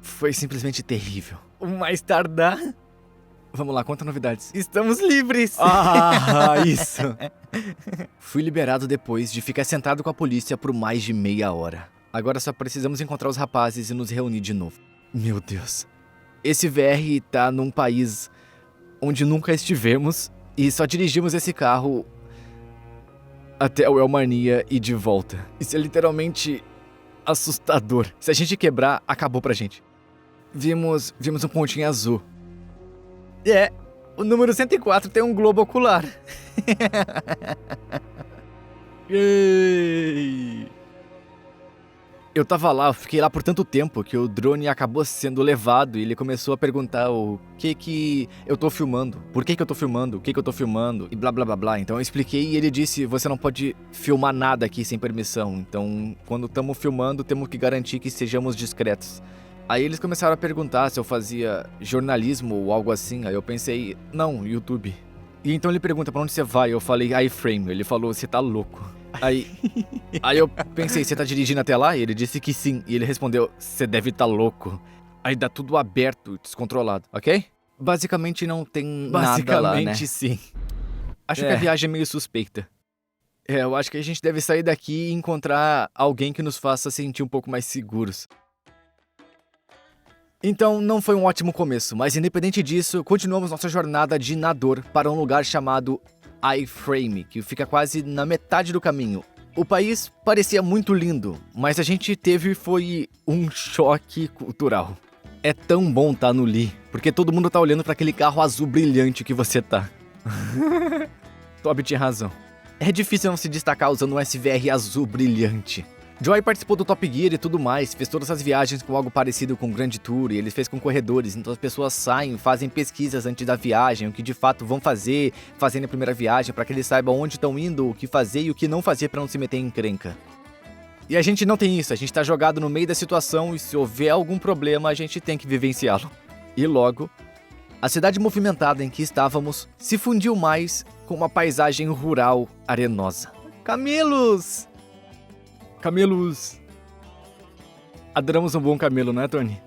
Foi simplesmente terrível. O mais tardar... Vamos lá, conta novidades. Estamos livres! Ah, isso! Fui liberado depois de ficar sentado com a polícia por mais de meia hora. Agora só precisamos encontrar os rapazes e nos reunir de novo. Meu Deus. Esse VR tá num país onde nunca estivemos e só dirigimos esse carro até o Elmania e de volta. Isso é literalmente assustador. Se a gente quebrar, acabou pra gente. Vimos um pontinho azul. O número 104 tem um globo ocular. Yay! Eu tava lá, eu fiquei lá por tanto tempo que o drone acabou sendo levado e ele começou a perguntar o que eu tô filmando, por que eu tô filmando, o que eu tô filmando e blá blá blá blá. Então eu expliquei e ele disse, você não pode filmar nada aqui sem permissão, então quando estamos filmando temos que garantir que sejamos discretos. Aí eles começaram a perguntar se eu fazia jornalismo ou algo assim, aí eu pensei, não, YouTube. E então ele pergunta pra onde você vai, eu falei iFrame, ele falou, você tá louco. Aí eu pensei, você tá dirigindo até lá? E ele disse que sim. E ele respondeu, você deve tá louco. Aí dá tudo aberto, descontrolado, ok? Basicamente não tem nada lá, né? Basicamente sim. Acho que a viagem é meio suspeita. Eu acho que a gente deve sair daqui e encontrar alguém que nos faça sentir um pouco mais seguros. Então não foi um ótimo começo, mas independente disso, continuamos nossa jornada de Nador para um lugar chamado iFrame, que fica quase na metade do caminho. O país parecia muito lindo, mas a gente foi um choque cultural. É tão bom estar no Lee, porque todo mundo tá olhando para aquele carro azul brilhante que você tá. Toby tinha razão. É difícil não se destacar usando um SVR azul brilhante. Joy participou do Top Gear e tudo mais, fez todas essas viagens com algo parecido com o Grand Tour, e ele fez com corredores, então as pessoas saem, fazem pesquisas antes da viagem, o que de fato vão fazer, fazendo a primeira viagem, para que eles saibam onde estão indo, o que fazer e o que não fazer para não se meter em encrenca. E a gente não tem isso, a gente tá jogado no meio da situação e se houver algum problema a gente tem que vivenciá-lo. E logo, a cidade movimentada em que estávamos se fundiu mais com uma paisagem rural arenosa. Camelos! Camelos. Adoramos um bom camelo, não é, Tony?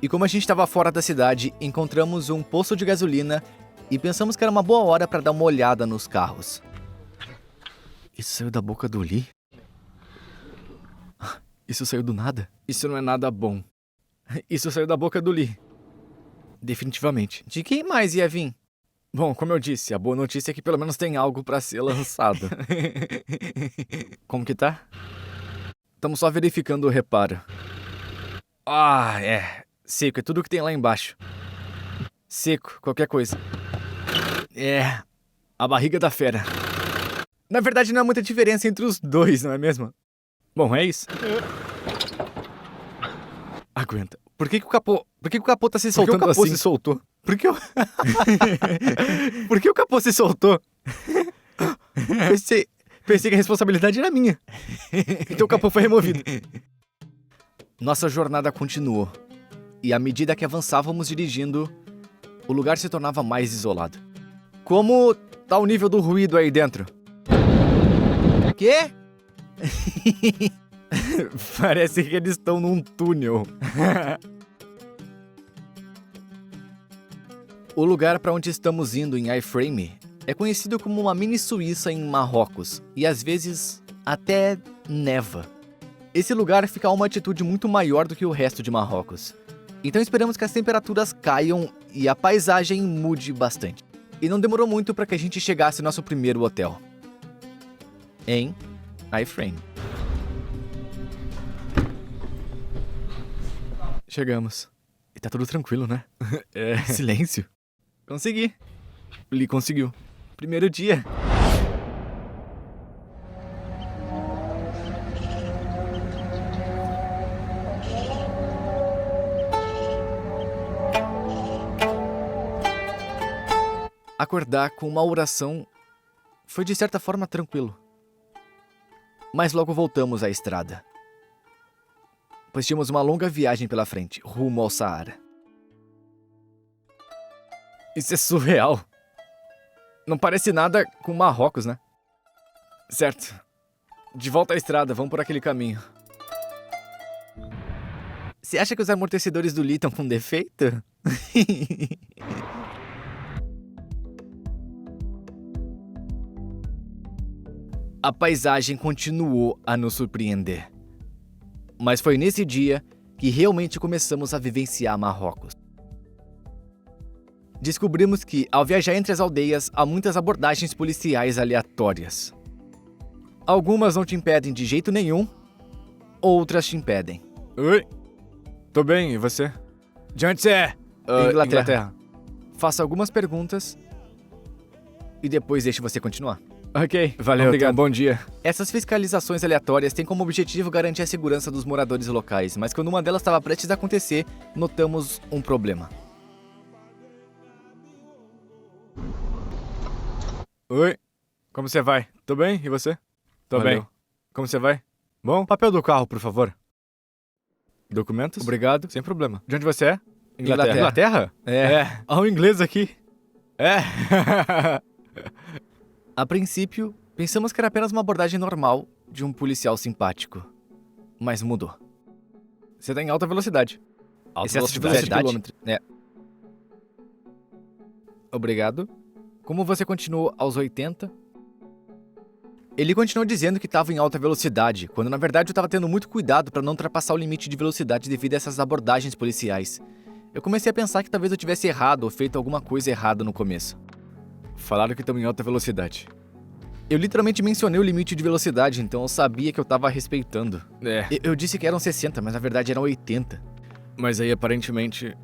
E como a gente estava fora da cidade, encontramos um posto de gasolina e pensamos que era uma boa hora para dar uma olhada nos carros. Isso saiu da boca do Lee? Isso saiu do nada? Isso não é nada bom. Isso saiu da boca do Lee. Definitivamente. De quem mais ia vir? Bom, como eu disse, a boa notícia é que pelo menos tem algo pra ser lançado. Como que tá? Estamos só verificando o reparo. Ah, é. Seco, é tudo que tem lá embaixo. Seco, qualquer coisa. É. A barriga da fera. Na verdade, não há muita diferença entre os dois, não é mesmo? Bom, é isso. Aguenta. Por que o capô tá se soltando assim? Por que o capô se soltou? Por que Por que o capô se soltou? Pensei que a responsabilidade era minha. Então o capô foi removido. Nossa jornada continuou. E à medida que avançávamos dirigindo, o lugar se tornava mais isolado. Como tá o nível do ruído aí dentro? Quê? Parece que eles estão num túnel. O lugar para onde estamos indo em iFrame é conhecido como uma mini Suíça em Marrocos e às vezes até neva. Esse lugar fica a uma altitude muito maior do que o resto de Marrocos. Então esperamos que as temperaturas caiam e a paisagem mude bastante. E não demorou muito para que a gente chegasse ao nosso primeiro hotel. Em iFrame. Chegamos. E tá tudo tranquilo, né? É. Silêncio. Consegui. O Lee conseguiu. Primeiro dia. Acordar com uma oração foi de certa forma tranquilo. Mas logo voltamos à estrada. Pois tínhamos uma longa viagem pela frente, rumo ao Saara. Isso é surreal. Não parece nada com Marrocos, né? Certo. De volta à estrada, vamos por aquele caminho. Você acha que os amortecedores do Lee estão com defeito? A paisagem continuou a nos surpreender. Mas foi nesse dia que realmente começamos a vivenciar Marrocos. Descobrimos que, ao viajar entre as aldeias, há muitas abordagens policiais aleatórias. Algumas não te impedem de jeito nenhum, outras te impedem. Oi. Tô bem, e você? De onde você é? Inglaterra. Faço algumas perguntas e depois deixo você continuar. Ok, valeu, Obrigado. bom dia. Essas fiscalizações aleatórias têm como objetivo garantir a segurança dos moradores locais, mas quando uma delas estava prestes a acontecer, notamos um problema. Oi, como você vai? Tô bem, e você? Tô Valeu. bem. Como você vai? Bom? Papel do carro, por favor. Documentos? Obrigado. Sem problema. De onde você é? Inglaterra. Inglaterra? É. Há um inglês aqui. É. A princípio, pensamos que era apenas uma abordagem normal de um policial simpático. Mas mudou. Você tá em alta velocidade. Excesso de 17 velocidade? quilômetros. É. Obrigado. Como você continuou aos 80? Ele continuou dizendo que estava em alta velocidade, quando na verdade eu estava tendo muito cuidado para não ultrapassar o limite de velocidade devido a essas abordagens policiais. Eu comecei a pensar que talvez eu tivesse errado ou feito alguma coisa errada no começo. Falaram que estamos em alta velocidade. Eu literalmente mencionei o limite de velocidade, então eu sabia que eu estava respeitando. É. Eu disse que eram 60, mas na verdade eram 80. Mas aí, aparentemente...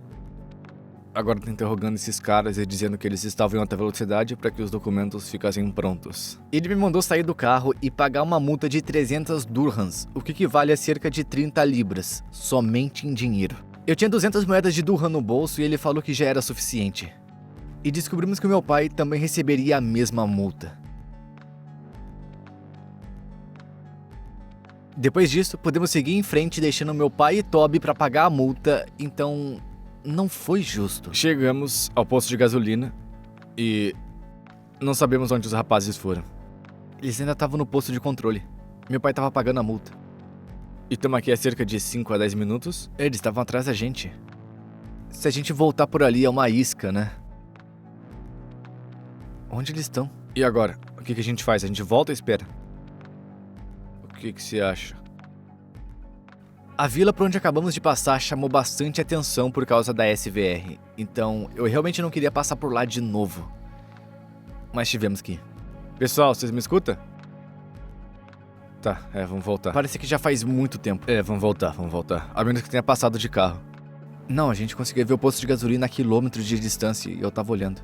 Agora tô interrogando esses caras e dizendo que eles estavam em alta velocidade para que os documentos ficassem prontos. Ele me mandou sair do carro e pagar uma multa de 300 dirhams, o que equivale a cerca de 30 libras, somente em dinheiro. Eu tinha 200 moedas de dirham no bolso e ele falou que já era suficiente. E descobrimos que o meu pai também receberia a mesma multa. Depois disso, podemos seguir em frente deixando meu pai e Toby para pagar a multa, então não foi justo. Chegamos ao posto de gasolina e não sabemos onde os rapazes foram. Eles ainda estavam no posto de controle. Meu pai estava pagando a multa. E estamos aqui há cerca de 5 a 10 minutos. Eles estavam atrás da gente. Se a gente voltar por ali é uma isca, né? Onde eles estão? E agora? O que a gente faz? A gente volta ou espera? O que você acha? A vila por onde acabamos de passar chamou bastante atenção por causa da SVR, então eu realmente não queria passar por lá de novo. Mas tivemos que ir. Pessoal, vocês me escutam? Tá, vamos voltar. Parece que já faz muito tempo. Vamos voltar. A menos que tenha passado de carro. Não, a gente conseguia ver o posto de gasolina a quilômetros de distância e eu tava olhando.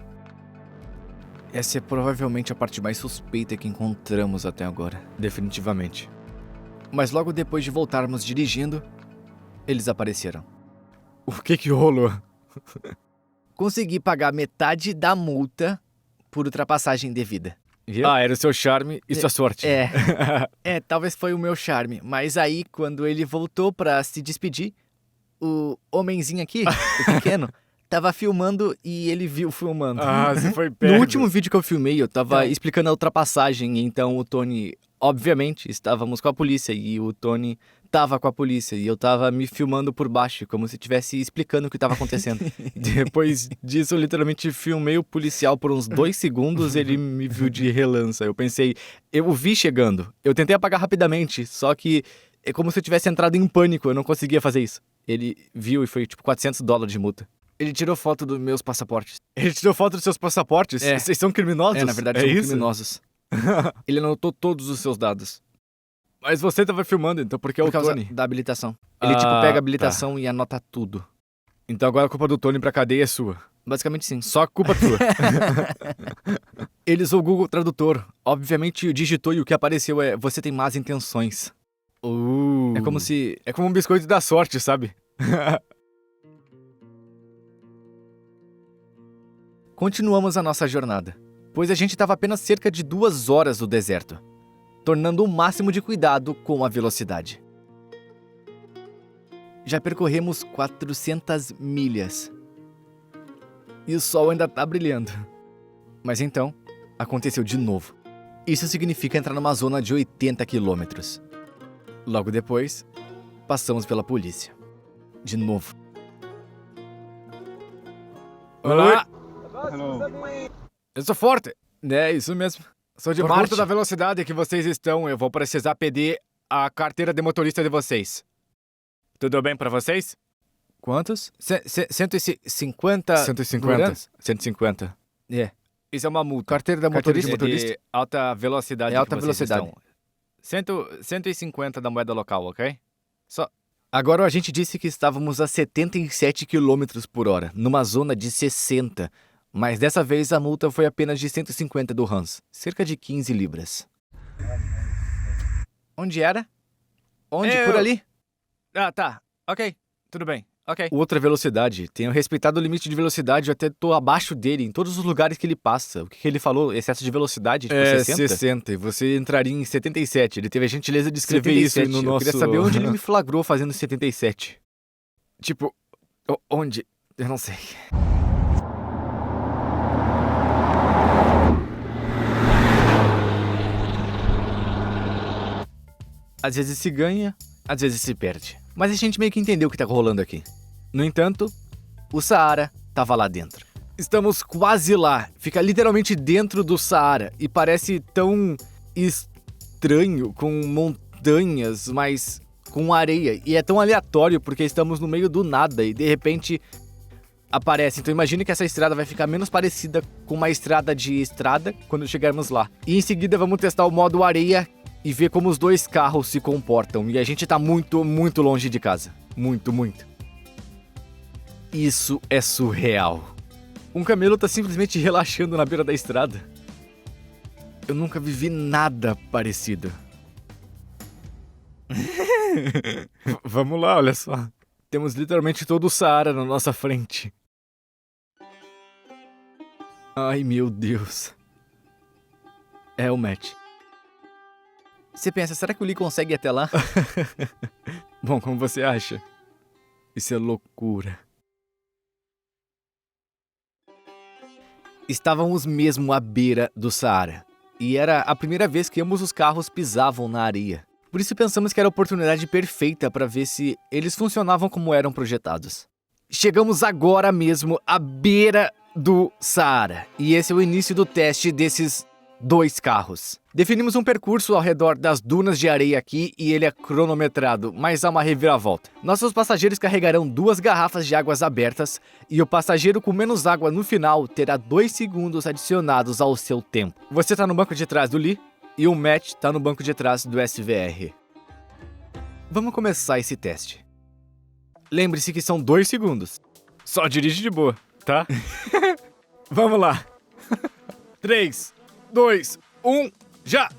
Essa é provavelmente a parte mais suspeita que encontramos até agora. Definitivamente. Mas logo depois de voltarmos dirigindo, eles apareceram. O que rolou? Consegui pagar metade da multa por ultrapassagem indevida. Era o seu charme e sua sorte. Talvez foi o meu charme. Mas aí, quando ele voltou pra se despedir, o homenzinho aqui, o pequeno, tava filmando e ele viu filmando. Ah, você foi perto. No último vídeo que eu filmei, eu tava explicando a ultrapassagem, então o Tony... Obviamente, estávamos com a polícia e o Tony tava com a polícia e eu tava me filmando por baixo, como se estivesse explicando o que tava acontecendo. Depois disso, eu literalmente filmei o policial por uns 2 segundos, ele me viu de relance. Eu pensei, eu o vi chegando, eu tentei apagar rapidamente, só que é como se eu tivesse entrado em pânico, eu não conseguia fazer isso. Ele viu e foi tipo $400 de multa. Ele tirou foto dos meus passaportes. Ele tirou foto dos seus passaportes? Vocês são criminosos? Na verdade, são criminosos. Ele anotou todos os seus dados. Mas você tava filmando, então por que é o causa Tony? Da habilitação. Ele, pega a habilitação e anota tudo. Então agora a culpa do Tony pra cadeia é sua. Basicamente sim. Só culpa tua. Ele usou o Google Tradutor. Obviamente digitou e o que apareceu é você tem más intenções. É como se... É como um biscoito da sorte, sabe? Continuamos a nossa jornada, pois a gente estava apenas cerca de 2 horas do deserto, tornando o máximo de cuidado com a velocidade. Já percorremos 400 milhas. E o sol ainda tá brilhando. Mas então, aconteceu de novo. Isso significa entrar numa zona de 80 quilômetros. Logo depois, passamos pela polícia. De novo. Olá! Hello. Eu sou forte! É, isso mesmo. Sou de Por Marte. conta da velocidade que vocês estão, eu vou precisar pedir a carteira de motorista de vocês. Tudo bem pra vocês? Quantos? 150... 150. 150. É. Isso é uma multa. Carteira da Carteira motorista. de alta velocidade. É alta que vocês velocidade. estão. 150 da moeda local, ok? Agora a gente disse que estávamos a 77 km por hora, numa zona de 60. Mas dessa vez a multa foi apenas de 150 do Hans. Cerca de 15 libras. Onde era? Onde? Por ali? Ah, tá. Ok. Tudo bem. Ok. Outra velocidade. Tenho respeitado o limite de velocidade, eu até tô abaixo dele em todos os lugares que ele passa. O que ele falou? Excesso de velocidade? Tipo, 60? 60. E você entraria em 77. Ele teve a gentileza de escrever 77. isso no nosso... Eu queria saber onde ele me flagrou fazendo 77. Tipo, onde? Eu não sei. Às vezes se ganha, às vezes se perde. Mas a gente meio que entendeu o que tá rolando aqui. No entanto, o Saara tava lá dentro. Estamos quase lá. Fica literalmente dentro do Saara. E parece tão estranho, com montanhas, mas com areia. E é tão aleatório porque estamos no meio do nada e de repente aparece. Então imagine que essa estrada vai ficar menos parecida com uma estrada de estrada quando chegarmos lá. E em seguida vamos testar o modo areia e ver como os dois carros se comportam. E a gente tá muito, muito longe de casa. Muito, muito. Isso é surreal. Um camelo tá simplesmente relaxando na beira da estrada. Eu nunca vivi nada parecido. Vamos lá, olha só. Temos literalmente todo o Saara na nossa frente. Ai, meu Deus. É o Matt. Você pensa, será que o Lee consegue ir até lá? Bom, como você acha? Isso é loucura. Estávamos mesmo à beira do Saara. E era a primeira vez que ambos os carros pisavam na areia. Por isso pensamos que era a oportunidade perfeita para ver se eles funcionavam como eram projetados. Chegamos agora mesmo à beira do Saara. E esse é o início do teste desses dois carros. Definimos um percurso ao redor das dunas de areia aqui e ele é cronometrado, mas há uma reviravolta. Nossos passageiros carregarão 2 garrafas de águas abertas e o passageiro com menos água no final terá 2 segundos adicionados ao seu tempo. Você tá no banco de trás do Lee e o Matt tá no banco de trás do SVR. Vamos começar esse teste. Lembre-se que são 2 segundos. Só dirige de boa, tá? Vamos lá. 3, 2, 1, já!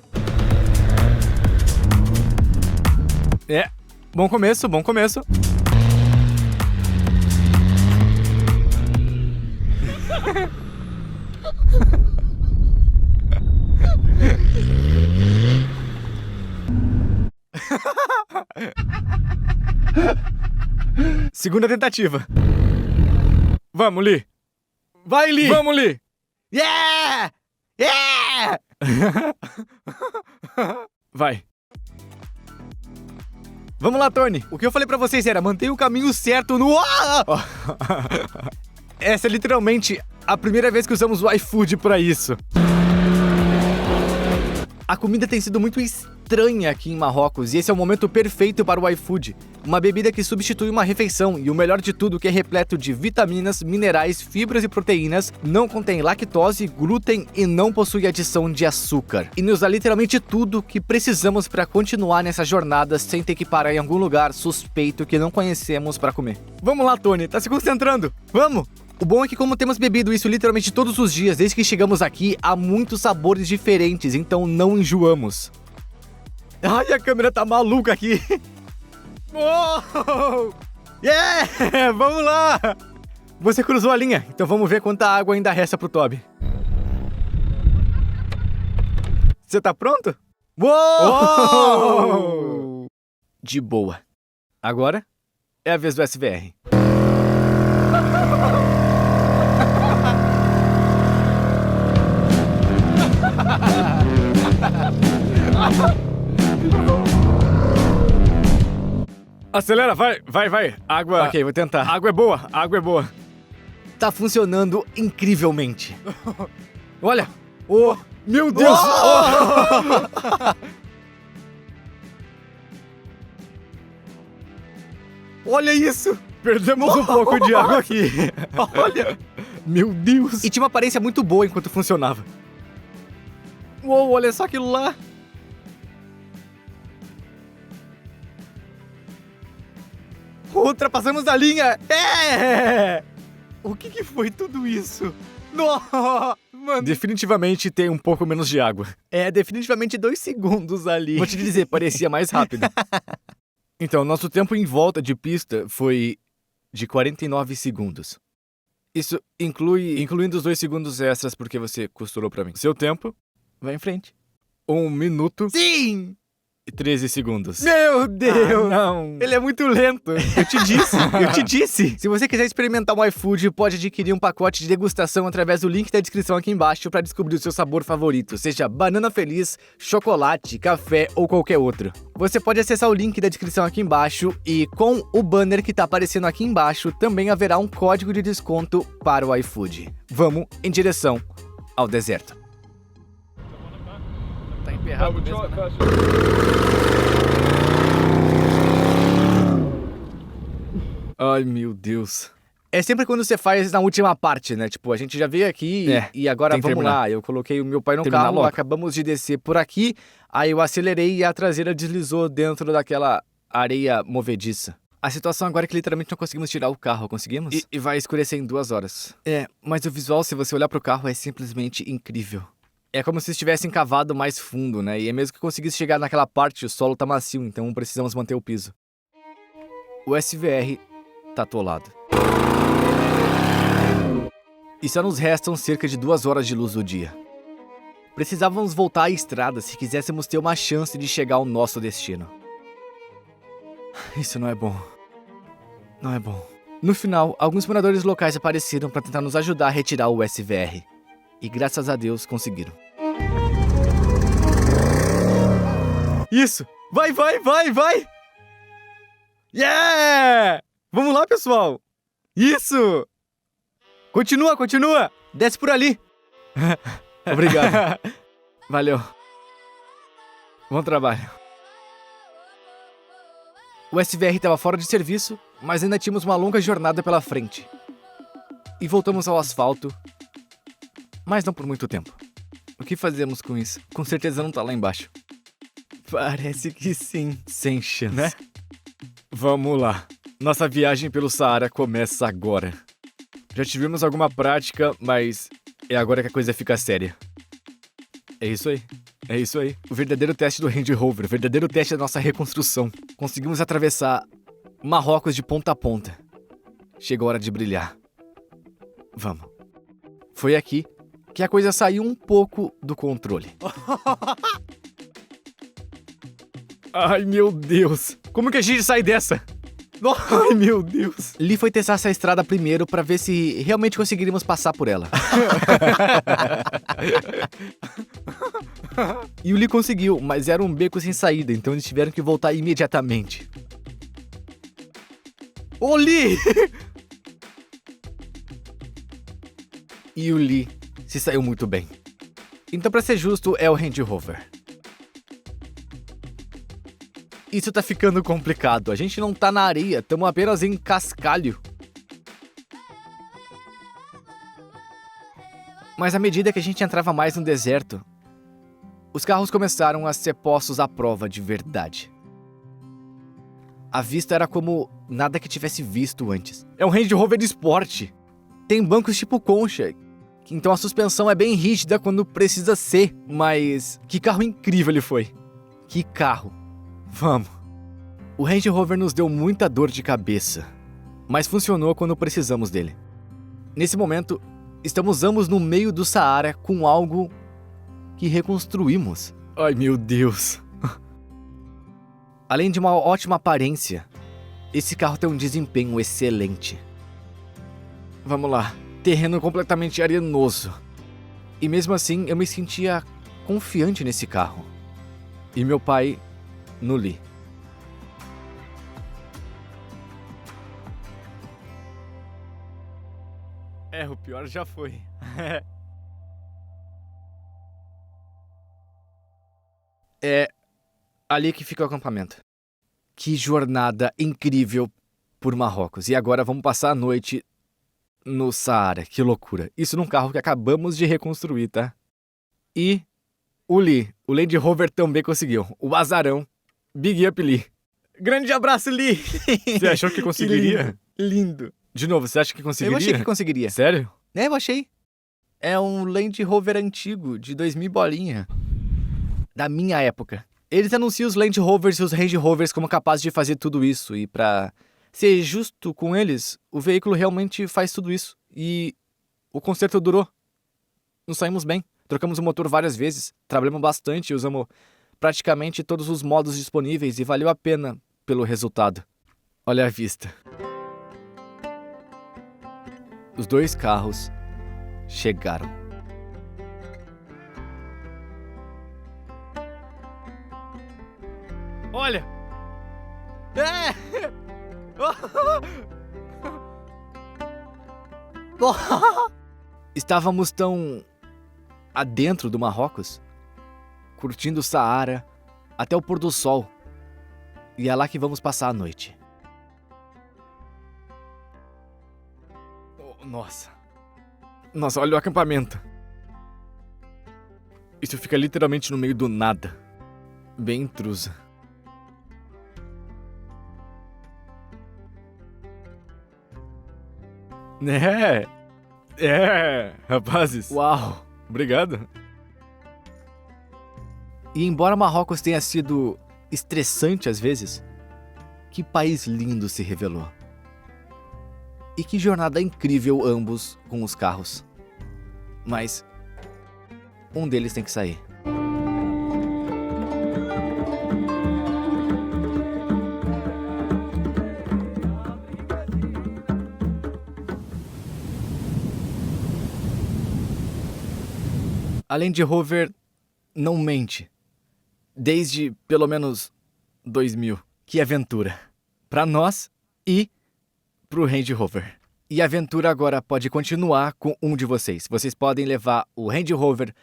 É, bom começo, bom começo. Segunda tentativa. Vamos, Lee. Vai, Lee! Vamos, Lee! Yeah! Yeah! Vai. Vamos lá, Tony. O que eu falei pra vocês era mantenha o caminho certo no... Essa é literalmente a primeira vez que usamos o iFood pra isso. A comida tem sido muito estranha aqui em Marrocos e esse é o momento perfeito para o iFood. Uma bebida que substitui uma refeição e o melhor de tudo que é repleto de vitaminas, minerais, fibras e proteínas, não contém lactose, glúten e não possui adição de açúcar. E nos dá literalmente tudo que precisamos para continuar nessa jornada sem ter que parar em algum lugar suspeito que não conhecemos para comer. Vamos lá, Tony, tá se concentrando? Vamos! O bom é que como temos bebido isso literalmente todos os dias desde que chegamos aqui, há muitos sabores diferentes, então não enjoamos. Ai, a câmera tá maluca aqui. Oh! Yeah! Vamos lá! Você cruzou a linha, então vamos ver quanta água ainda resta pro Toby. Você tá pronto? Uou! De boa. Agora é a vez do SVR. Acelera, vai. Água... Ok, vou tentar. Água é boa. Tá funcionando incrivelmente. Olha! Oh, meu Deus! Olha isso! Perdemos um pouco de água aqui. Olha! Meu Deus! E tinha uma aparência muito boa enquanto funcionava. Uou, olha só aquilo lá! Ultrapassamos a linha! É! O que foi tudo isso? Nossa! Mano. Definitivamente tem um pouco menos de água. É, definitivamente 2 segundos ali. Vou te dizer, parecia mais rápido. Então, nosso tempo em volta de pista foi de 49 segundos. Isso incluindo os 2 segundos extras porque você costurou pra mim. Seu tempo, Vai em frente. 1 minuto Sim! e 13 segundos. Meu Deus! Não! Ele é muito lento. Eu te disse. Se você quiser experimentar um iFood, pode adquirir um pacote de degustação através do link da descrição aqui embaixo para descobrir o seu sabor favorito, seja banana feliz, chocolate, café ou qualquer outro. Você pode acessar o link da descrição aqui embaixo e com o banner que tá aparecendo aqui embaixo também haverá um código de desconto para o iFood. Vamos em direção ao deserto. Tá emperrado mesmo, né? Ai, meu Deus. É sempre quando você faz na última parte, né? Tipo, a gente já veio aqui e agora tem que vamos terminar. lá. Eu coloquei o meu pai no Terminar carro, logo. acabamos de descer por aqui, aí eu acelerei e a traseira deslizou dentro daquela areia movediça. A situação agora é que literalmente não conseguimos tirar o carro, conseguimos? E vai escurecer em 2 horas. É, mas o visual, se você olhar pro carro, é simplesmente incrível. É como se estivessem cavado mais fundo, né? E é mesmo que conseguisse chegar naquela parte, o solo tá macio, então precisamos manter o piso. O SVR tá atolado. E só nos restam cerca de 2 horas de luz do dia. Precisávamos voltar à estrada se quiséssemos ter uma chance de chegar ao nosso destino. Isso não é bom. Não é bom. No final, alguns moradores locais apareceram para tentar nos ajudar a retirar o SVR. E graças a Deus conseguiram. Isso! Vai! Yeah! Vamos lá, pessoal! Isso! Continua! Desce por ali! Obrigado. Valeu. Bom trabalho. O SVR estava fora de serviço, mas ainda tínhamos uma longa jornada pela frente. E voltamos ao asfalto, mas não por muito tempo. O que fazemos com isso? Com certeza não tá lá embaixo. Parece que sim. Sem chance. Né? Vamos lá. Nossa viagem pelo Saara começa agora. Já tivemos alguma prática, mas é agora que a coisa fica séria. É isso aí. O verdadeiro teste do Range Rover, o verdadeiro teste da nossa reconstrução. Conseguimos atravessar Marrocos de ponta a ponta. Chegou a hora de brilhar. Vamos. Foi aqui que a coisa saiu um pouco do controle. Ai, meu Deus. Como que a gente sai dessa? Ai, meu Deus. Lee foi testar essa estrada primeiro pra ver se realmente conseguiríamos passar por ela. E o Lee conseguiu, mas era um beco sem saída, então eles tiveram que voltar imediatamente. Ô, Lee! E o Lee se saiu muito bem. Então, pra ser justo, é o Range Rover. Isso tá ficando complicado. A gente não tá na areia, estamos apenas em cascalho. Mas à medida que a gente entrava mais no deserto, os carros começaram a ser postos à prova de verdade. A vista era como nada que tivesse visto antes. É um Range Rover Sport. Tem bancos tipo concha, então a suspensão é bem rígida quando precisa ser. Mas que carro incrível ele foi. Que carro. Vamos. O Range Rover nos deu muita dor de cabeça, mas funcionou quando precisamos dele. Nesse momento, estamos ambos no meio do Saara com algo que reconstruímos. Ai, meu Deus. Além de uma ótima aparência, esse carro tem um desempenho excelente. Vamos lá, terreno completamente arenoso. E mesmo assim, eu me sentia confiante nesse carro. E meu pai no Lee. O pior já foi. É ali que fica o acampamento. Que jornada incrível por Marrocos. E agora vamos passar a noite no Saara. Que loucura. Isso num carro que acabamos de reconstruir, tá? E o Lee, o Land Rover também conseguiu. O azarão. Big up, Lee. Grande abraço, Lee. Você achou que conseguiria? Que lindo. De novo, você acha que conseguiria? Eu achei que conseguiria. Sério? Eu achei. É um Land Rover antigo, de 2000 bolinha. Da minha época. Eles anunciam os Land Rovers e os Range Rovers como capazes de fazer tudo isso. E pra ser justo com eles, o veículo realmente faz tudo isso. E o conserto durou. Nos saímos bem. Trocamos o motor várias vezes. Trabalhamos bastante e usamos praticamente todos os modos disponíveis. E valeu a pena pelo resultado. Olha a vista. Os 2 carros chegaram. Olha! Estávamos tão adentro do Marrocos, curtindo o Saara até o pôr do sol. E é lá que vamos passar a noite. Nossa, olha o acampamento. Isso fica literalmente no meio do nada. Bem intrusa. Rapazes. Uau! Obrigado. E embora Marrocos tenha sido estressante às vezes, que país lindo se revelou. E que jornada incrível ambos com os carros. Mas um deles tem que sair. A Land Rover não mente. Desde pelo menos 2000. Que aventura. Pra nós e pro Range Rover. E a aventura agora pode continuar com um de vocês. Vocês podem levar o Range Rover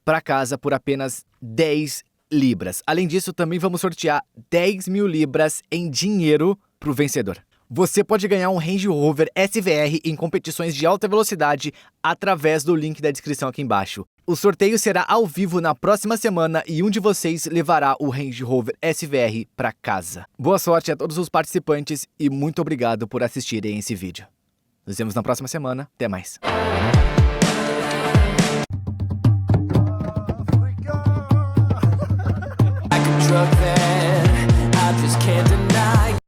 pra casa por apenas 10 libras. Além disso, também vamos sortear 10 mil libras em dinheiro pro vencedor. Você pode ganhar um Range Rover SVR em competições de alta velocidade através do link da descrição aqui embaixo. O sorteio será ao vivo na próxima semana e um de vocês levará o Range Rover SVR para casa. Boa sorte a todos os participantes e muito obrigado por assistirem esse vídeo. Nos vemos na próxima semana. Até mais. Drug that I just can't deny.